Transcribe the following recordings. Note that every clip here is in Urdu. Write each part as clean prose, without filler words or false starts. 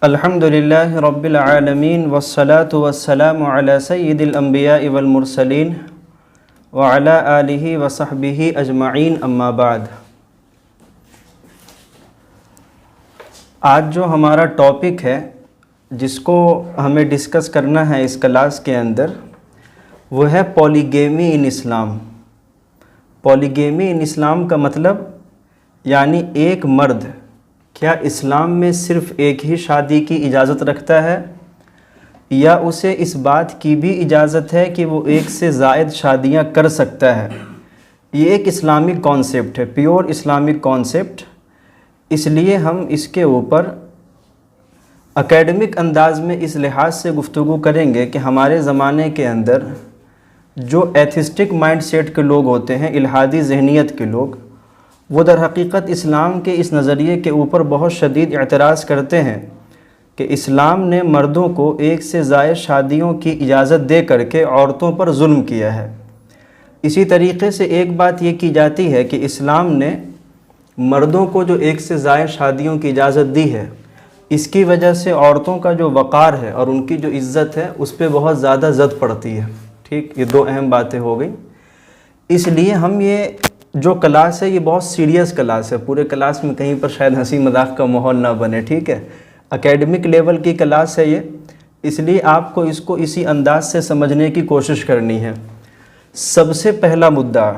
الحمدللہ رب العالمین والصلاة والسلام علی سید الانبیاء والمرسلین وعلی آلہ وصحبہ اجمعین اما بعد۔ آج جو ہمارا ٹاپک ہے جس کو ہمیں ڈسکس کرنا ہے اس کلاس کے اندر، وہ ہے پولیگیمی ان اسلام۔ پولیگیمی ان اسلام کا مطلب یعنی ایک مرد کیا اسلام میں صرف ایک ہی شادی کی اجازت رکھتا ہے، یا اسے اس بات کی بھی اجازت ہے کہ وہ ایک سے زائد شادیاں کر سکتا ہے۔ یہ ایک اسلامک کانسیپٹ ہے، پیور اسلامک کانسیپٹ۔ اس لیے ہم اس کے اوپر اکیڈمک انداز میں اس لحاظ سے گفتگو کریں گے کہ ہمارے زمانے کے اندر جو ایتھسٹک مائنڈ سیٹ کے لوگ ہوتے ہیں، الحادی ذہنیت کے لوگ، وہ در حقیقت اسلام کے اس نظریے کے اوپر بہت شدید اعتراض کرتے ہیں کہ اسلام نے مردوں کو ایک سے زائد شادیوں کی اجازت دے کر کے عورتوں پر ظلم کیا ہے۔ اسی طریقے سے ایک بات یہ کی جاتی ہے کہ اسلام نے مردوں کو جو ایک سے زائد شادیوں کی اجازت دی ہے، اس کی وجہ سے عورتوں کا جو وقار ہے اور ان کی جو عزت ہے اس پہ بہت زیادہ زد پڑتی ہے۔ ٹھیک، یہ دو اہم باتیں ہو گئیں۔ اس لیے ہم یہ جو کلاس ہے یہ بہت سیریس کلاس ہے، پورے کلاس میں کہیں پر شاید ہنسی مذاق کا ماحول نہ بنے، ٹھیک ہے، اکیڈمک لیول کی کلاس ہے یہ، اس لیے آپ کو اس کو اسی انداز سے سمجھنے کی کوشش کرنی ہے۔ سب سے پہلا مدعا،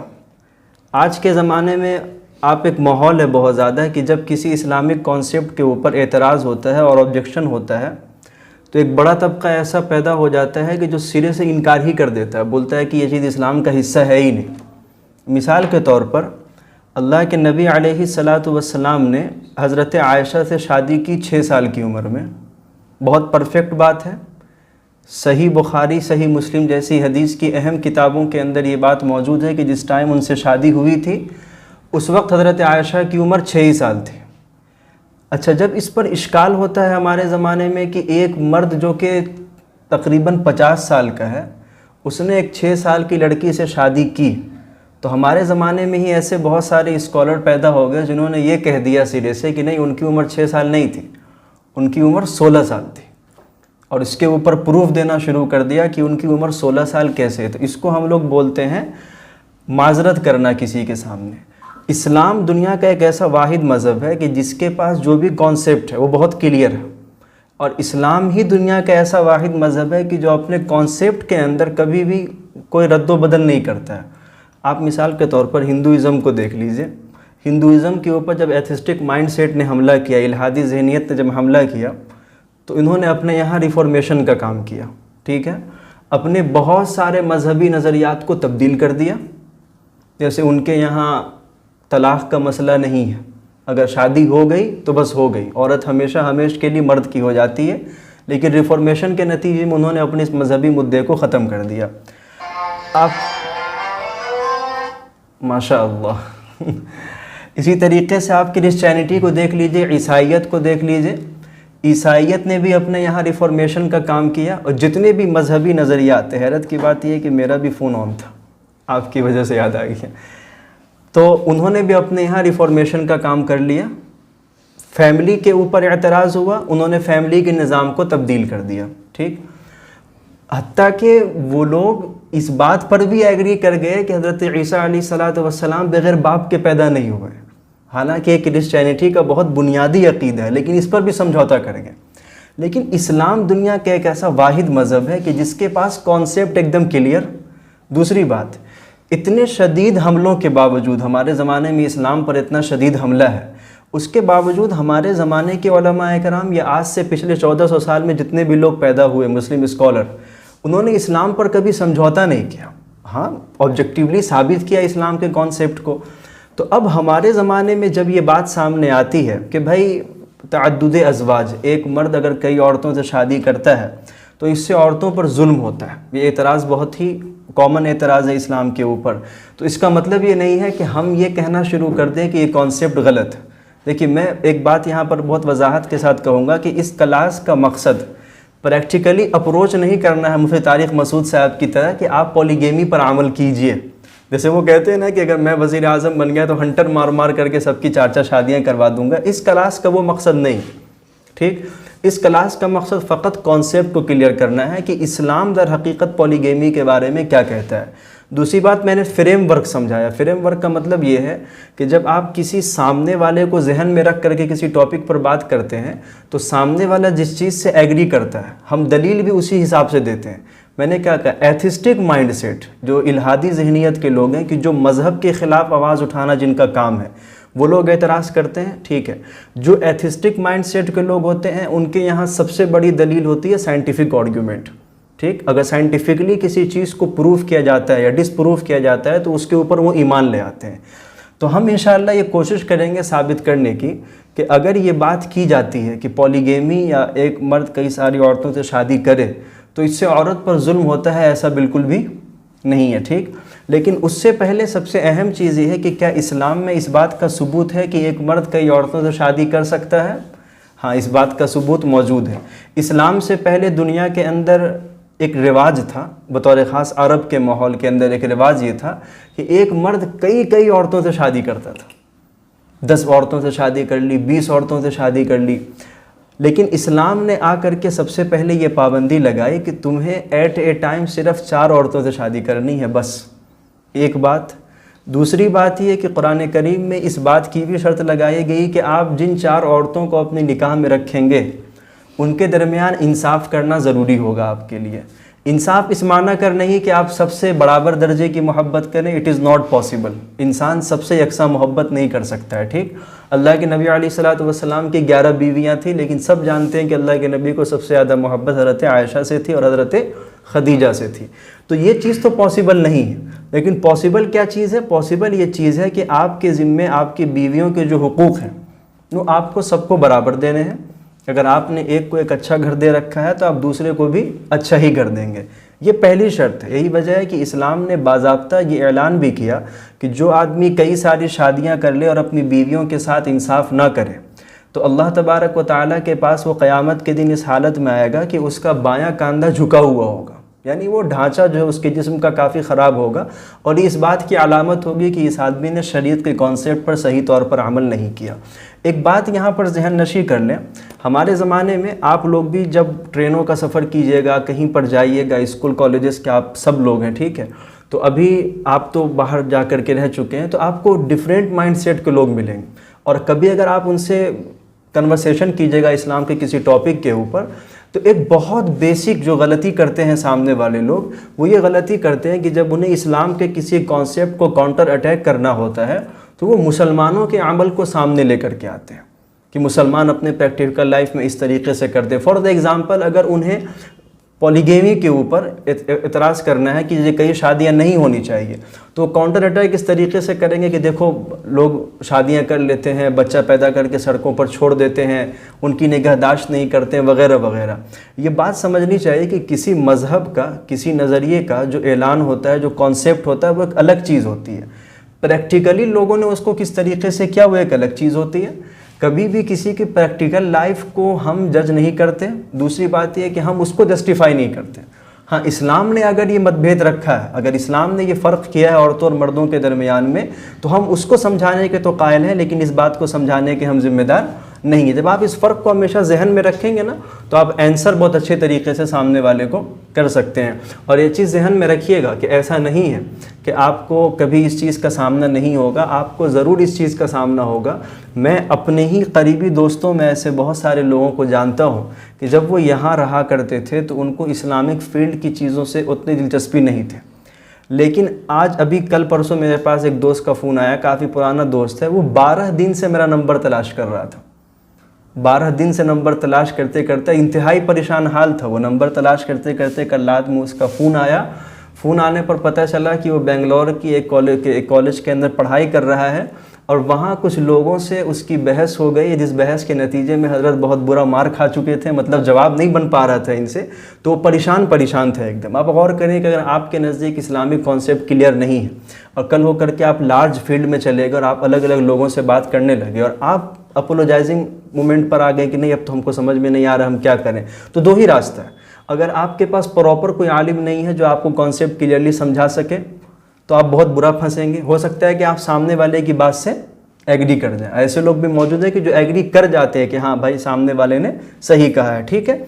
آج کے زمانے میں آپ ایک ماحول ہے بہت زیادہ کہ جب کسی اسلامک کانسیپٹ کے اوپر اعتراض ہوتا ہے اور آبجیکشن ہوتا ہے تو ایک بڑا طبقہ ایسا پیدا ہو جاتا ہے کہ جو سرے سے انکار ہی کر دیتا ہے، بولتا ہے کہ یہ چیز اسلام کا حصہ ہے ہی نہیں۔ مثال کے طور پر اللہ کے نبی علیہ السلام نے حضرت عائشہ سے شادی کی 6 سال کی عمر میں، بہت پرفیکٹ بات ہے، صحیح بخاری صحیح مسلم جیسی حدیث کی اہم کتابوں کے اندر یہ بات موجود ہے کہ جس ٹائم ان سے شادی ہوئی تھی اس وقت حضرت عائشہ کی عمر 6 ہی سال تھی۔ اچھا، جب اس پر اشکال ہوتا ہے ہمارے زمانے میں کہ ایک مرد جو کہ تقریباً 50 سال کا ہے، اس نے ایک 6 سال کی لڑکی سے شادی کی، تو ہمارے زمانے میں ہی ایسے بہت سارے اسکالر پیدا ہو گئے جنہوں نے یہ کہہ دیا سرے سے کہ نہیں، ان کی عمر 6 سال نہیں تھی، ان کی عمر 16 سال تھی، اور اس کے اوپر پروف دینا شروع کر دیا کہ ان کی عمر 16 سال کیسے ہے۔ تو اس کو ہم لوگ بولتے ہیں معذرت کرنا کسی کے سامنے۔ اسلام دنیا کا ایک ایسا واحد مذہب ہے کہ جس کے پاس جو بھی کانسیپٹ ہے وہ بہت کلیئر ہے، اور اسلام ہی دنیا کا ایسا واحد مذہب ہے کہ جو اپنے کانسیپٹ کے اندر کبھی بھی کوئی رد و بدل نہیں کرتا ہے۔ آپ مثال کے طور پر ہندوازم کو دیکھ لیجئے، ہندوازم کے اوپر جب ایتھسٹک مائنڈ سیٹ نے حملہ کیا، الحادی ذہنیت نے جب حملہ کیا، تو انہوں نے اپنے یہاں ریفارمیشن کا کام کیا، ٹھیک ہے، اپنے بہت سارے مذہبی نظریات کو تبدیل کر دیا۔ جیسے ان کے یہاں طلاق کا مسئلہ نہیں ہے، اگر شادی ہو گئی تو بس ہو گئی، عورت ہمیشہ کے لیے مرد کی ہو جاتی ہے، لیکن ریفارمیشن کے نتیجے میں انہوں نے اپنے اس مذہبی مدعے کو ختم کر دیا۔ آپ ماشاء اللہ اسی طریقے سے آپ کرسچینٹی کو دیکھ لیجئے، عیسائیت کو دیکھ لیجئے، عیسائیت نے بھی اپنے یہاں ریفارمیشن کا کام کیا، اور جتنے بھی مذہبی نظریات، حیرت کی بات یہ ہے کہ میرا بھی فون آن تھا، آپ کی وجہ سے یاد آ گئی ہے، تو انہوں نے بھی اپنے یہاں ریفارمیشن کا کام کر لیا۔ فیملی کے اوپر اعتراض ہوا، انہوں نے فیملی کے نظام کو تبدیل کر دیا، ٹھیک، حتیٰ کہ وہ لوگ اس بات پر بھی ایگری کر گئے کہ حضرت عیسیٰ علیہ السلام بغیر باپ کے پیدا نہیں ہوئے، حالانکہ یہ کرسچینٹی کا بہت بنیادی عقیدہ ہے، لیکن اس پر بھی سمجھوتا کر گئے۔ لیکن اسلام دنیا کا ایک ایسا واحد مذہب ہے کہ جس کے پاس کانسیپٹ ایک دم کلیئر۔ دوسری بات، اتنے شدید حملوں کے باوجود، ہمارے زمانے میں اسلام پر اتنا شدید حملہ ہے، اس کے باوجود ہمارے زمانے کے علماء کرام یا آج سے پچھلے 1400 سال میں جتنے بھی لوگ پیدا ہوئے مسلم اسکالر، انہوں نے اسلام پر کبھی سمجھوتا نہیں کیا، ہاں آبجیکٹیولی ثابت کیا اسلام کے کانسیپٹ کو۔ تو اب ہمارے زمانے میں جب یہ بات سامنے آتی ہے کہ بھائی تعدد ازواج، ایک مرد اگر کئی عورتوں سے شادی کرتا ہے تو اس سے عورتوں پر ظلم ہوتا ہے، یہ اعتراض بہت ہی کامن اعتراض ہے اسلام کے اوپر، تو اس کا مطلب یہ نہیں ہے کہ ہم یہ کہنا شروع کر دیں کہ یہ کانسیپٹ غلط ہے۔ دیکھیے، میں ایک بات یہاں پر بہت وضاحت کے ساتھ کہوں گا کہ اس کلاس کا مقصد پریکٹیکلی اپروچ نہیں کرنا ہے مفتی طارق مسعود صاحب کی طرح کہ آپ پولیگیمی پر عمل کیجئے، جیسے وہ کہتے ہیں نا کہ اگر میں وزیر اعظم بن گیا تو ہنٹر مار مار کر کے سب کی 4 شادیاں کروا دوں گا۔ اس کلاس کا وہ مقصد نہیں، ٹھیک۔ اس کلاس کا مقصد فقط کانسیپٹ کو کلیئر کرنا ہے کہ اسلام در حقیقت پولیگیمی کے بارے میں کیا کہتا ہے۔ دوسری بات میں نے فریم ورک سمجھایا۔ فریم ورک کا مطلب یہ ہے کہ جب آپ کسی سامنے والے کو ذہن میں رکھ کر کے کسی ٹاپک پر بات کرتے ہیں تو سامنے والا جس چیز سے ایگری کرتا ہے ہم دلیل بھی اسی حساب سے دیتے ہیں۔ میں نے کیا کہا، ایتھسٹک مائنڈ سیٹ، جو الہادی ذہنیت کے لوگ ہیں کہ جو مذہب کے خلاف آواز اٹھانا جن کا کام ہے، وہ لوگ اعتراض کرتے ہیں، ٹھیک ہے۔ جو ایتھسٹک مائنڈ سیٹ کے لوگ ہوتے ہیں ان کے یہاں سب سے بڑی دلیل ہوتی ہے سائنٹیفک آرگیومنٹ، ٹھیک۔ اگر سائنٹیفکلی کسی چیز کو پروف کیا جاتا ہے یا ڈس پروف کیا جاتا ہے تو اس کے اوپر وہ ایمان لے آتے ہیں۔ تو ہم انشاءاللہ یہ کوشش کریں گے ثابت کرنے کی کہ اگر یہ بات کی جاتی ہے کہ پولیگیمی یا ایک مرد کئی ساری عورتوں سے شادی کرے تو اس سے عورت پر ظلم ہوتا ہے، ایسا بالکل بھی نہیں ہے، ٹھیک۔ لیکن اس سے پہلے سب سے اہم چیز یہ ہے کہ کیا اسلام میں اس بات کا ثبوت ہے کہ ایک مرد کئی عورتوں سے شادی کر سکتا ہے؟ ہاں، اس بات کا ثبوت موجود ہے۔ اسلام سے پہلے دنیا کے اندر ایک رواج تھا، بطور خاص عرب کے ماحول کے اندر ایک رواج یہ تھا کہ ایک مرد کئی عورتوں سے شادی کرتا تھا، 10 عورتوں سے شادی کر لی، 20 عورتوں سے شادی کر لی۔ لیکن اسلام نے آ کر کے سب سے پہلے یہ پابندی لگائی کہ تمہیں ایٹ اے ٹائم صرف 4 عورتوں سے شادی کرنی ہے، بس ایک بات۔ دوسری بات یہ کہ قرآن کریم میں اس بات کی بھی شرط لگائی گئی کہ آپ جن 4 عورتوں کو اپنے نکاح میں رکھیں گے ان کے درمیان انصاف کرنا ضروری ہوگا آپ کے لیے۔ انصاف اس معنی کر نہیں کہ آپ سب سے برابر درجے کی محبت کریں، اٹ از ناٹ پاسبل۔ انسان سب سے یکساں محبت نہیں کر سکتا ہے، ٹھیک۔ اللہ کے نبی علیہ الصلوۃ والسلام کی 11 بیویاں تھیں، لیکن سب جانتے ہیں کہ اللہ کے نبی کو سب سے زیادہ محبت حضرت عائشہ سے تھی اور حضرت خدیجہ سے تھی۔ تو یہ چیز تو پاسبل نہیں ہے، لیکن پاسبل کیا چیز ہے؟ پاسبل یہ چیز ہے کہ آپ کے ذمے آپ کی بیویوں کے جو حقوق ہیں وہ آپ کو سب کو برابر دینے ہیں۔ اگر آپ نے ایک کو ایک اچھا گھر دے رکھا ہے تو آپ دوسرے کو بھی اچھا ہی گھر دیں گے، یہ پہلی شرط ہے۔ یہی وجہ ہے کہ اسلام نے باضابطہ یہ اعلان بھی کیا کہ جو آدمی کئی ساری شادیاں کر لے اور اپنی بیویوں کے ساتھ انصاف نہ کرے تو اللہ تبارک و تعالیٰ کے پاس وہ قیامت کے دن اس حالت میں آئے گا کہ اس کا بایاں کاندھا جھکا ہوا ہوگا، یعنی وہ ڈھانچہ جو ہے اس کے جسم کا کافی خراب ہوگا، اور یہ اس بات کی علامت ہوگی کہ اس آدمی نے شریعت کے کانسیپٹ پر صحیح طور پر عمل نہیں کیا۔ ایک بات یہاں پر ذہن نشی کر لیں، ہمارے زمانے میں آپ لوگ بھی جب ٹرینوں کا سفر کیجئے گا، کہیں پر جائیے گا، اسکول کالجز کے آپ سب لوگ ہیں، ٹھیک ہے، تو ابھی آپ تو باہر جا کر کے رہ چکے ہیں، تو آپ کو ڈیفرنٹ مائنڈ سیٹ کے لوگ ملیں گے، اور کبھی اگر آپ ان سے کنورسیشن کیجئے گا اسلام کے کسی ٹاپک کے اوپر تو ایک بہت بیسک جو غلطی کرتے ہیں سامنے والے لوگ، وہ یہ غلطی کرتے ہیں کہ جب انہیں اسلام کے کسی کانسیپٹ کو کاؤنٹر اٹیک کرنا ہوتا ہے تو وہ مسلمانوں کے عمل کو سامنے لے کر کے آتے ہیں کہ مسلمان اپنے پریکٹیکل لائف میں اس طریقے سے کرتے ہیں۔ فار ایگزامپل، اگر انہیں پولیگیمی کے اوپر اعتراض کرنا ہے کہ یہ کئی شادیاں نہیں ہونی چاہیے تو کاؤنٹر اٹیک اس طریقے سے کریں گے کہ دیکھو لوگ شادیاں کر لیتے ہیں، بچہ پیدا کر کے سڑکوں پر چھوڑ دیتے ہیں، ان کی نگہداشت نہیں کرتے وغیرہ وغیرہ۔ یہ بات سمجھنی چاہیے کہ کسی مذہب کا، کسی نظریے کا جو اعلان ہوتا ہے، جو کانسیپٹ ہوتا ہے، وہ ایک الگ چیز ہوتی ہے۔ پریکٹیکلی لوگوں نے اس کو کس طریقے سے کیا، وہ ایک الگ چیز ہوتی ہے۔ کبھی بھی کسی کی پریکٹیکل لائف کو ہم جج نہیں کرتے۔ دوسری بات یہ ہے کہ ہم اس کو جسٹیفائی نہیں کرتے۔ ہاں، اسلام نے اگر یہ مت بھید رکھا ہے، اگر اسلام نے یہ فرق کیا ہے عورتوں اور مردوں کے درمیان میں، تو ہم اس کو سمجھانے کے تو قائل ہیں، لیکن اس بات کو سمجھانے کے ہم ذمہ دار نہیں ہیں۔ جب آپ اس فرق کو ہمیشہ ذہن میں رکھیں گے نا تو آپ آنسر بہت اچھے طریقے سے سامنے والے کو کر سکتے ہیں۔ اور یہ چیز ذہن میں رکھیے گا کہ ایسا نہیں ہے کہ آپ کو کبھی اس چیز کا سامنا نہیں ہوگا، آپ کو ضرور اس چیز کا سامنا ہوگا۔ میں اپنے ہی قریبی دوستوں میں ایسے بہت سارے لوگوں کو جانتا ہوں کہ جب وہ یہاں رہا کرتے تھے تو ان کو اسلامک فیلڈ کی چیزوں سے اتنی دلچسپی نہیں تھی، لیکن آج ابھی کل پرسوں میرے پاس ایک دوست کا فون آیا، کافی پرانا دوست ہے، وہ 12 دن سے میرا نمبر تلاش کر رہا تھا۔ 12 دن سے نمبر تلاش کرتے کرتے انتہائی پریشان حال تھا وہ، نمبر تلاش کرتے کرتے کل رات میں اس کا فون آیا۔ فون آنے پر پتہ چلا کہ وہ بنگلور کی ایک کالج کے اندر پڑھائی کر رہا ہے، اور وہاں کچھ لوگوں سے اس کی بحث ہو گئی، جس بحث کے نتیجے میں حضرت بہت برا مار کھا چکے تھے، مطلب جواب نہیں بن پا رہا تھا ان سے، تو وہ پریشان تھے ایک دم۔ آپ غور کریں کہ اگر آپ کے نزدیک اسلامک کانسیپٹ کلیئر نہیں ہے اور کل ہو کر کے آپ لارج فیلڈ میں چلے گئے اور آپ الگ الگ لوگوں سے بات کرنے لگے اور آپ اپولوجائزنگ مومنٹ پر آ گئے کہ نہیں اب تو ہم کو سمجھ میں نہیں آ رہا ہم کیا کریں، تو دو ہی راستہ ہے۔ اگر آپ کے پاس پراپر کوئی عالم نہیں ہے جو آپ کو کانسیپٹ کلیئرلی سمجھا سکے تو آپ بہت برا پھنسیں گے۔ ہو سکتا ہے کہ آپ سامنے والے کی بات سے ایگری کر جائیں. ایسے لوگ بھی موجود ہیں کہ جو ایگری کر جاتے ہیں کہ ہاں بھائی سامنے والے نے صحیح کہا ہے. ٹھیک ہے.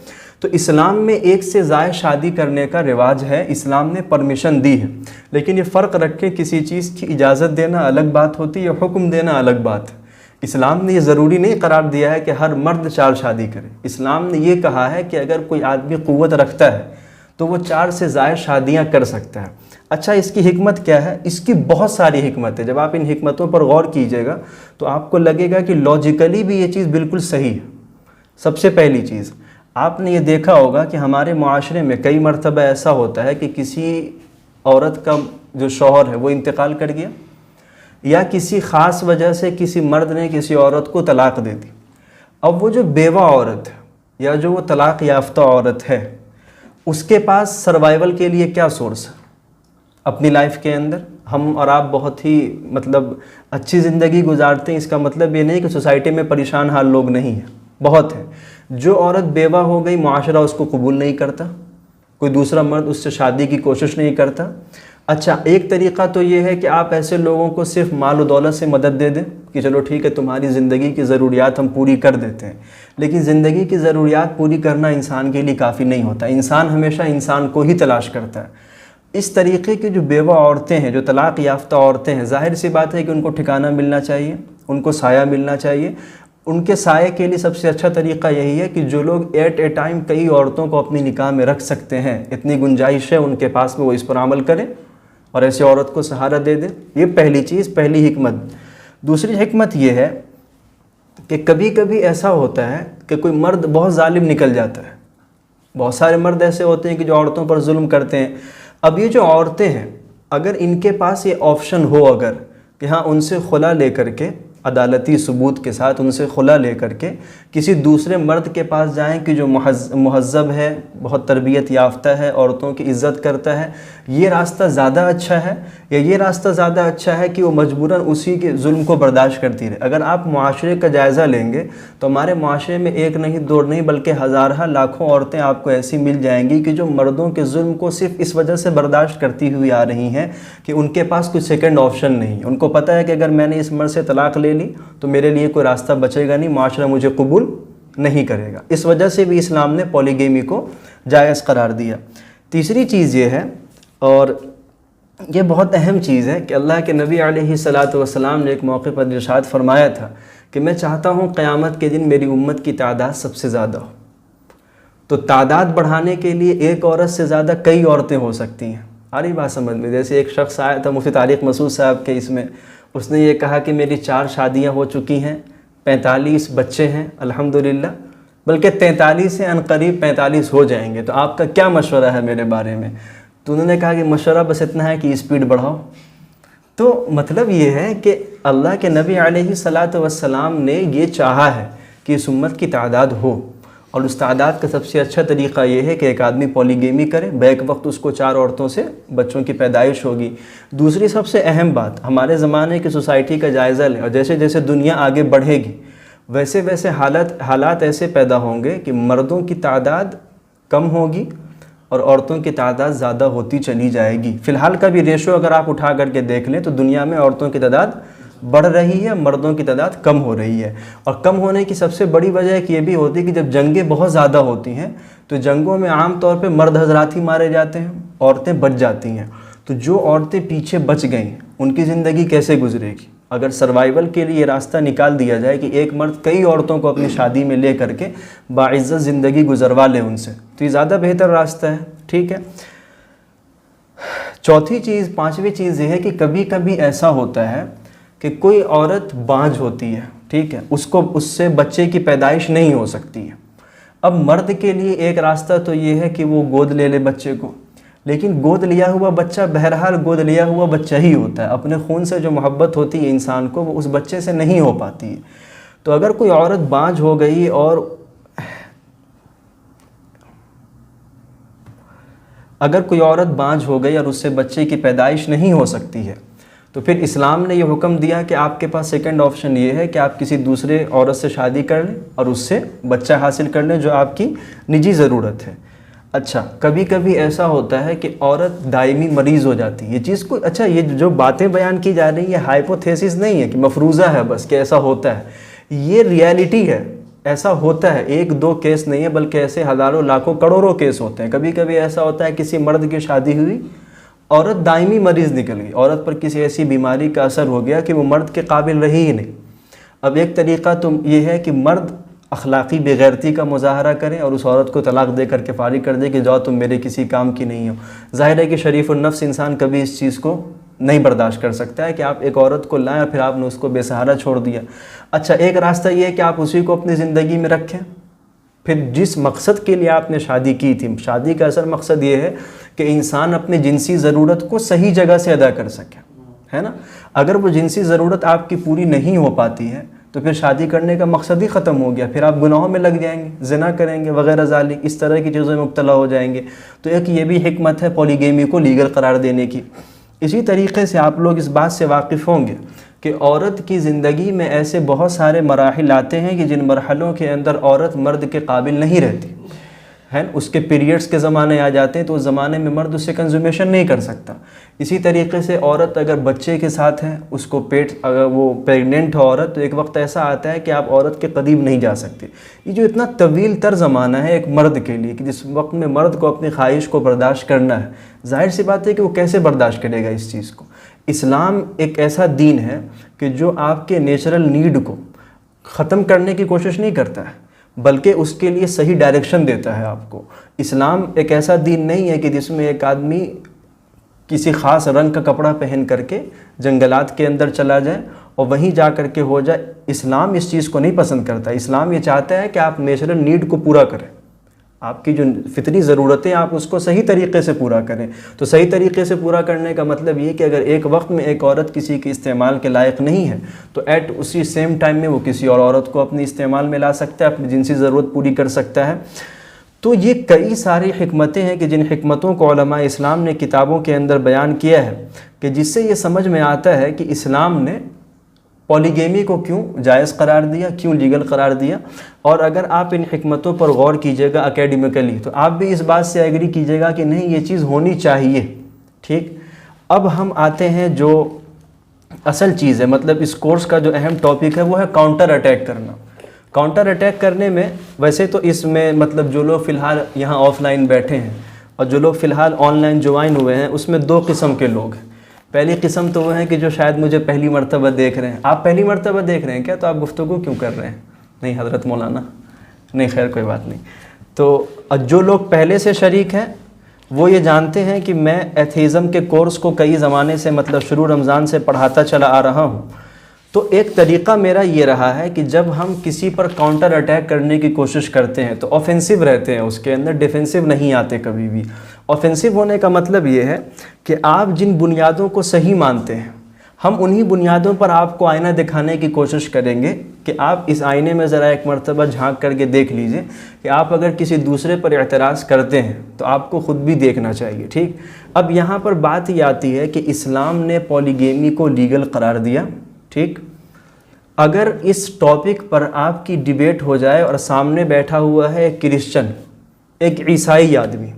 تو اسلام میں ایک سے زائد شادی کرنے کا رواج ہے، اسلام نے پرمیشن دی ہے، لیکن یہ فرق رکھیں کسی چیز کی اجازت دینا الگ بات ہوتی ہے، حکم دینا الگ بات ہے. اسلام نے یہ ضروری نہیں قرار دیا ہے کہ ہر مرد 4 شادی کرے. اسلام نے یہ کہا ہے کہ اگر کوئی آدمی قوت رکھتا ہے تو وہ 4 سے زائد شادیاں کر سکتا ہے. اچھا اس کی حکمت کیا ہے؟ اس کی بہت ساری حکمت ہے. جب آپ ان حکمتوں پر غور کیجئے گا تو آپ کو لگے گا کہ لاجیکلی بھی یہ چیز بالکل صحیح ہے. سب سے پہلی چیز آپ نے یہ دیکھا ہوگا کہ ہمارے معاشرے میں کئی مرتبہ ایسا ہوتا ہے کہ کسی عورت کا جو شوہر ہے وہ انتقال کر گیا، یا کسی خاص وجہ سے کسی مرد نے کسی عورت کو طلاق دے دی. اب وہ جو بیوہ عورت ہے یا جو وہ طلاق یافتہ عورت ہے، اس کے پاس سروائیول کے لیے کیا سورس ہے؟ اپنی لائف کے اندر ہم اور آپ بہت ہی اچھی زندگی گزارتے ہیں. اس کا مطلب یہ نہیں کہ سوسائٹی میں پریشان حال لوگ نہیں ہیں، بہت ہیں. جو عورت بیوہ ہو گئی معاشرہ اس کو قبول نہیں کرتا، کوئی دوسرا مرد اس سے شادی کی کوشش نہیں کرتا. اچھا ایک طریقہ تو یہ ہے کہ آپ ایسے لوگوں کو صرف مال و دولت سے مدد دے دیں کہ چلو ٹھیک ہے تمہاری زندگی کی ضروریات ہم پوری کر دیتے ہیں. لیکن زندگی کی ضروریات پوری کرنا انسان کے لیے کافی نہیں ہوتا. انسان ہمیشہ انسان کو ہی تلاش کرتا ہے. اس طریقے کی جو بیوہ عورتیں ہیں، جو طلاق یافتہ عورتیں ہیں، ظاہر سی بات ہے کہ ان کو ٹھکانہ ملنا چاہیے، ان کو سایہ ملنا چاہیے. ان کے سائے کے لیے سب سے اچھا طریقہ یہی ہے کہ جو لوگ ایٹ اے ٹائم کئی عورتوں کو اپنی نکاح میں رکھ سکتے ہیں، اتنی گنجائش ہے ان کے پاس میں، وہ اس پر عمل کریں اور ایسی عورت کو سہارا دے دیں. یہ پہلی چیز، پہلی حکمت. دوسری حکمت یہ ہے کہ کبھی کبھی ایسا ہوتا ہے کہ کوئی مرد بہت ظالم نکل جاتا ہے. بہت سارے مرد ایسے ہوتے ہیں کہ جو عورتوں پر ظلم کرتے ہیں. اب یہ جو عورتیں ہیں اگر ان کے پاس یہ آپشن ہو اگر کہ ہاں ان سے خلا لے کر کے، عدالتی ثبوت کے ساتھ ان سے خلا لے کر کے کسی دوسرے مرد کے پاس جائیں کہ جو مہذب ہے، بہت تربیت یافتہ ہے، عورتوں کی عزت کرتا ہے، یہ راستہ زیادہ اچھا ہے یا یہ راستہ زیادہ اچھا ہے کہ وہ مجبوراً اسی کے ظلم کو برداشت کرتی رہے؟ اگر آپ معاشرے کا جائزہ لیں گے تو ہمارے معاشرے میں ایک نہیں دو نہیں بلکہ ہزارہ لاکھوں عورتیں آپ کو ایسی مل جائیں گی کہ جو مردوں کے ظلم کو صرف اس وجہ سے برداشت کرتی ہوئی آ رہی ہیں کہ ان کے پاس کوئی سیکنڈ آپشن نہیں. ان کو پتہ ہے کہ اگر میں نے اس مرد سے طلاق لے لی تو میرے لیے کوئی راستہ بچے گا نہیں، معاشرہ مجھے قبول نہیں کرے گا. اس وجہ سے بھی اسلام نے پولیگیمی کو جائز قرار دیا. تیسری چیز یہ ہے، اور یہ بہت اہم چیز ہے، کہ اللہ کے نبی علیہ الصلاۃ والسلام نے ایک موقع پر ارشاد فرمایا تھا کہ میں چاہتا ہوں قیامت کے دن میری امت کی تعداد سب سے زیادہ ہو. تو تعداد بڑھانے کے لیے ایک عورت سے زیادہ کئی عورتیں ہو سکتی ہیں. آ رہی بات سمجھ میں؟ جیسے ایک شخص آیا تھا مفتی طارق مسعود صاحب کے اس میں، اس نے یہ کہا کہ میری 4 شادیاں ہو چکی ہیں، 45 بچے ہیں الحمدللہ، بلکہ 43 سے عنقریب 45 ہو جائیں گے. تو آپ کا کیا مشورہ ہے میرے بارے میں؟ تو انہوں نے کہا کہ مشورہ بس اتنا ہے کہ اسپیڈ بڑھاؤ. تو مطلب یہ ہے کہ اللہ کے نبی علیہ الصلاۃ والسلام نے یہ چاہا ہے کہ اس امت کی تعداد ہو، اور اس تعداد کا سب سے اچھا طریقہ یہ ہے کہ ایک آدمی پولیگیمی کرے، بیک وقت اس کو 4 عورتوں سے بچوں کی پیدائش ہوگی. دوسری سب سے اہم بات، ہمارے زمانے کی سوسائٹی کا جائزہ لیں، اور جیسے جیسے دنیا آگے بڑھے گی ویسے ویسے حالات ایسے پیدا ہوں گے کہ مردوں کی تعداد کم ہوگی اور عورتوں کی تعداد زیادہ ہوتی چلی جائے گی. فی الحال کا بھی ریشو اگر آپ اٹھا کر کے دیکھ لیں تو دنیا میں عورتوں کی تعداد بڑھ رہی ہے، مردوں کی تعداد کم ہو رہی ہے. اور کم ہونے کی سب سے بڑی وجہ ایک یہ بھی ہوتی ہے کہ جب جنگیں بہت زیادہ ہوتی ہیں تو جنگوں میں عام طور پہ مرد حضرات ہی مارے جاتے ہیں، عورتیں بچ جاتی ہیں. تو جو عورتیں پیچھے بچ گئیں ان کی زندگی کیسے گزرے گی؟ اگر سروائیول کے لیے یہ راستہ نکال دیا جائے کہ ایک مرد کئی عورتوں کو اپنی شادی میں لے کر کے باعزت زندگی گزروا لے ان سے، تو یہ زیادہ بہتر راستہ ہے. ٹھیک ہے. پانچویں چیز یہ ہے کہ کبھی کبھی ایسا ہوتا ہے کہ کوئی عورت بانجھ ہوتی ہے، ٹھیک ہے، اس سے بچے کی پیدائش نہیں ہو سکتی ہے. اب مرد کے لیے ایک راستہ تو یہ ہے کہ وہ گود لے لے بچے کو، لیکن گود لیا ہوا بچہ بہرحال گود لیا ہوا بچہ ہی ہوتا ہے. اپنے خون سے جو محبت ہوتی ہے انسان کو وہ اس بچے سے نہیں ہو پاتی ہے. تو اگر کوئی عورت بانجھ ہو گئی اور اس سے بچے کی پیدائش نہیں ہو سکتی ہے تو پھر اسلام نے یہ حکم دیا کہ آپ کے پاس سیکنڈ آپشن یہ ہے کہ آپ کسی دوسرے عورت سے شادی کر لیں اور اس سے بچہ حاصل کر لیں جو آپ کی نجی ضرورت ہے. اچھا کبھی کبھی ایسا ہوتا ہے کہ عورت دائمی مریض ہو جاتی ہے، یہ چیز کو اچھا یہ جو باتیں بیان کی جا رہی ہیں یہ ہائپوتھیسس نہیں ہے کہ مفروضہ ہے بس کہ ایسا ہوتا ہے، یہ ریالٹی ہے، ایسا ہوتا ہے، ایک دو کیس نہیں ہے بلکہ ایسے ہزاروں لاکھوں کروڑوں کیس ہوتے ہیں۔ کبھی کبھی ایسا ہوتا ہے کسی مرد کی شادی ہوئی، عورت دائمی مریض نکل گئی، عورت پر کسی ایسی بیماری کا اثر ہو گیا کہ وہ مرد کے قابل رہی ہی نہیں۔ اب ایک طریقہ تو یہ ہے کہ مرد اخلاقی بے غیرتی کا مظاہرہ کریں اور اس عورت کو طلاق دے کر کے فارغ کر دے کہ جاؤ تم میرے کسی کام کی نہیں ہو۔ ظاہر ہے کہ شریف النفس انسان کبھی اس چیز کو نہیں برداشت کر سکتا ہے کہ آپ ایک عورت کو لائیں اور پھر آپ نے اس کو بے سہارا چھوڑ دیا۔ اچھا ایک راستہ یہ ہے کہ آپ اسی کو اپنی زندگی میں رکھیں، پھر جس مقصد کے لیے آپ نے شادی کی تھی، شادی کا اصل مقصد یہ ہے کہ انسان اپنی جنسی ضرورت کو صحیح جگہ سے ادا کر سکے، ہے نا۔ اگر وہ جنسی ضرورت آپ کی پوری نہیں ہو پاتی ہے تو پھر شادی کرنے کا مقصد ہی ختم ہو گیا، پھر آپ گناہوں میں لگ جائیں گے، زنا کریں گے وغیرہ ذالک، اس طرح کی چیزوں میں مبتلا ہو جائیں گے۔ تو ایک یہ بھی حکمت ہے پولیگیمی کو لیگل قرار دینے کی۔ اسی طریقے سے آپ لوگ اس بات سے واقف ہوں گے کہ عورت کی زندگی میں ایسے بہت سارے مراحل آتے ہیں کہ جن مرحلوں کے اندر عورت مرد کے قابل نہیں رہتی ہے، اس کے پیریڈز کے زمانے آ جاتے ہیں تو اس زمانے میں مرد اس سے کنزومیشن نہیں کر سکتا۔ اسی طریقے سے عورت اگر بچے کے ساتھ ہے، اس کو اگر وہ پیگننٹ ہے عورت، تو ایک وقت ایسا آتا ہے کہ آپ عورت کے قریب نہیں جا سکتے۔ یہ جو اتنا طویل تر زمانہ ہے ایک مرد کے لیے کہ جس وقت میں مرد کو اپنی خواہش کو برداشت کرنا ہے، ظاہر سی بات ہے کہ وہ کیسے برداشت کرے گا اس چیز کو۔ اسلام ایک ایسا دین ہے کہ جو آپ کے نیچرل نیڈ کو ختم کرنے کی کوشش نہیں کرتا ہے بلکہ اس کے لیے صحیح ڈائریکشن دیتا ہے آپ کو۔ اسلام ایک ایسا دین نہیں ہے کہ جس میں ایک آدمی کسی خاص رنگ کا کپڑا پہن کر کے جنگلات کے اندر چلا جائے اور وہیں جا کر کے ہو جائے۔ اسلام اس چیز کو نہیں پسند کرتا۔ اسلام یہ چاہتا ہے کہ آپ نیچرل نیڈ کو پورا کریں، آپ کی جو فطری ضرورتیں آپ اس کو صحیح طریقے سے پورا کریں۔ تو صحیح طریقے سے پورا کرنے کا مطلب یہ کہ اگر ایک وقت میں ایک عورت کسی کے استعمال کے لائق نہیں ہے تو اسی سیم ٹائم میں وہ کسی اور عورت کو اپنی استعمال میں لا سکتا ہے، اپنی جنسی ضرورت پوری کر سکتا ہے۔ تو یہ کئی ساری حکمتیں ہیں کہ جن حکمتوں کو علماء اسلام نے کتابوں کے اندر بیان کیا ہے کہ جس سے یہ سمجھ میں آتا ہے کہ اسلام نے پولیگیمی کو کیوں جائز قرار دیا، کیوں لیگل قرار دیا۔ اور اگر آپ ان حکمتوں پر غور کیجئے گا اکیڈمیکلی تو آپ بھی اس بات سے ایگری کیجئے گا کہ نہیں یہ چیز ہونی چاہیے، ٹھیک۔ اب ہم آتے ہیں جو اصل چیز ہے، مطلب اس کورس کا جو اہم ٹاپک ہے وہ ہے کاؤنٹر اٹیک کرنا۔ کاؤنٹر اٹیک کرنے میں ویسے تو اس میں مطلب جو لوگ فی الحال یہاں آف لائن بیٹھے ہیں اور جو لوگ فی الحال آن لائن جوائن ہوئے ہیں اس میں دو قسم کے لوگ ہیں۔ پہلی قسم تو وہ ہیں کہ جو شاید مجھے پہلی مرتبہ دیکھ رہے ہیں۔ آپ پہلی مرتبہ دیکھ رہے ہیں کیا؟ تو آپ گفتگو کیوں کر رہے ہیں؟ نہیں حضرت مولانا، نہیں خیر کوئی بات نہیں۔ تو جو لوگ پہلے سے شریک ہیں وہ یہ جانتے ہیں کہ میں ایتھیزم کے کورس کو کئی زمانے سے مطلب شروع رمضان سے پڑھاتا چلا آ رہا ہوں۔ تو ایک طریقہ میرا یہ رہا ہے کہ جب ہم کسی پر کاؤنٹر اٹیک کرنے کی کوشش کرتے ہیں تو آفینسو رہتے ہیں، اس کے اندر ڈیفینسو نہیں آتے کبھی بھی۔ آفینسو ہونے کا مطلب یہ ہے کہ آپ جن بنیادوں کو صحیح مانتے ہیں ہم انہی بنیادوں پر آپ کو آئینہ دکھانے کی کوشش کریں گے کہ آپ اس آئینے میں ذرا ایک مرتبہ جھانک کر کے دیکھ لیجئے کہ آپ اگر کسی دوسرے پر اعتراض کرتے ہیں تو آپ کو خود بھی دیکھنا چاہیے، ٹھیک۔ اب یہاں پر بات یہ آتی ہے کہ اسلام نے پولیگیمی کو لیگل قرار دیا، ٹھیک۔ اگر اس ٹاپک پر آپ کی ڈیبیٹ ہو جائے اور سامنے بیٹھا ہوا ہے ایک کرسچن، ایک عیسائی آدمی،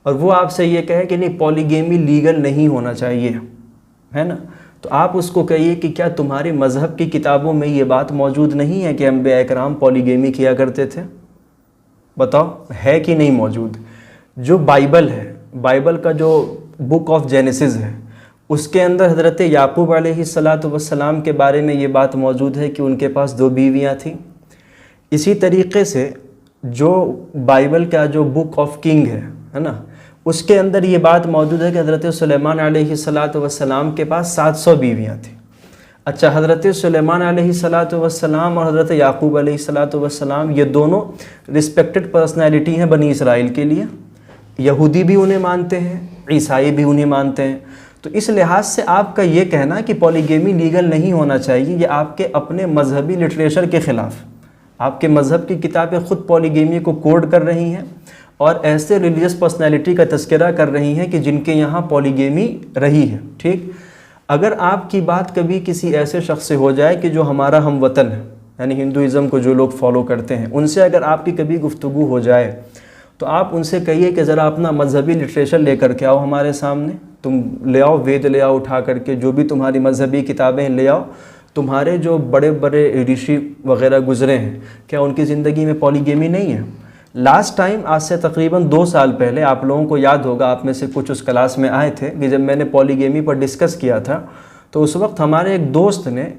اور وہ آپ سے یہ کہے کہ نہیں پولیگیمی لیگل نہیں ہونا چاہیے، ہے نا، تو آپ اس کو کہیے کہ کیا تمہاری مذہب کی کتابوں میں یہ بات موجود نہیں ہے کہ انبیاء اکرام پولیگیمی کیا کرتے تھے؟ بتاؤ ہے کہ نہیں موجود؟ جو بائبل ہے، بائبل کا جو بک آف جینیسس ہے اس کے اندر حضرت یعقوب علیہ السلام کے بارے میں یہ بات موجود ہے کہ ان کے پاس 2 بیویاں تھیں۔ اسی طریقے سے جو بائبل کا جو بک آف کنگ ہے نا، اس کے اندر یہ بات موجود ہے کہ حضرت سلیمان علیہ السلام کے پاس 700 بیویاں تھیں۔ اچھا، حضرت سلیمان علیہ السلام اور حضرت یعقوب علیہ السلام یہ دونوں رسپیکٹڈ پرسنالٹی ہیں بنی اسرائیل کے لیے، یہودی بھی انہیں مانتے ہیں، عیسائی بھی انہیں مانتے ہیں۔ تو اس لحاظ سے آپ کا یہ کہنا کہ پولیگیمی لیگل نہیں ہونا چاہیے یہ آپ کے اپنے مذہبی لٹریچر کے خلاف، آپ کے مذہب کی کتابیں خود پولیگیمی کو کوڈ کر رہی ہیں اور ایسے ریلیجس پرسنالٹی کا تذکرہ کر رہی ہیں کہ جن کے یہاں پولیگیمی رہی ہے، ٹھیک۔ اگر آپ کی بات کبھی کسی ایسے شخص سے ہو جائے کہ جو ہمارا ہم وطن ہے، یعنی ہندوازم کو جو لوگ فالو کرتے ہیں، ان سے اگر آپ کی کبھی گفتگو ہو جائے تو آپ ان سے کہیے کہ ذرا اپنا مذہبی لٹریچر لے کر کے آؤ ہمارے سامنے، تم لے آؤ، وید لے آؤ اٹھا کر کے، جو بھی تمہاری مذہبی کتابیں لے آؤ، تمہارے جو بڑے بڑے رشی وغیرہ گزرے ہیں کیا ان کی زندگی میں پولیگیمی نہیں ہے؟ لاسٹ ٹائم آج سے تقریباً 2 سال پہلے آپ لوگوں کو یاد ہوگا، آپ میں سے کچھ اس کلاس میں آئے تھے کہ جب میں نے پولیگیمی پر ڈسکس کیا تھا تو اس وقت ہمارے ایک دوست نے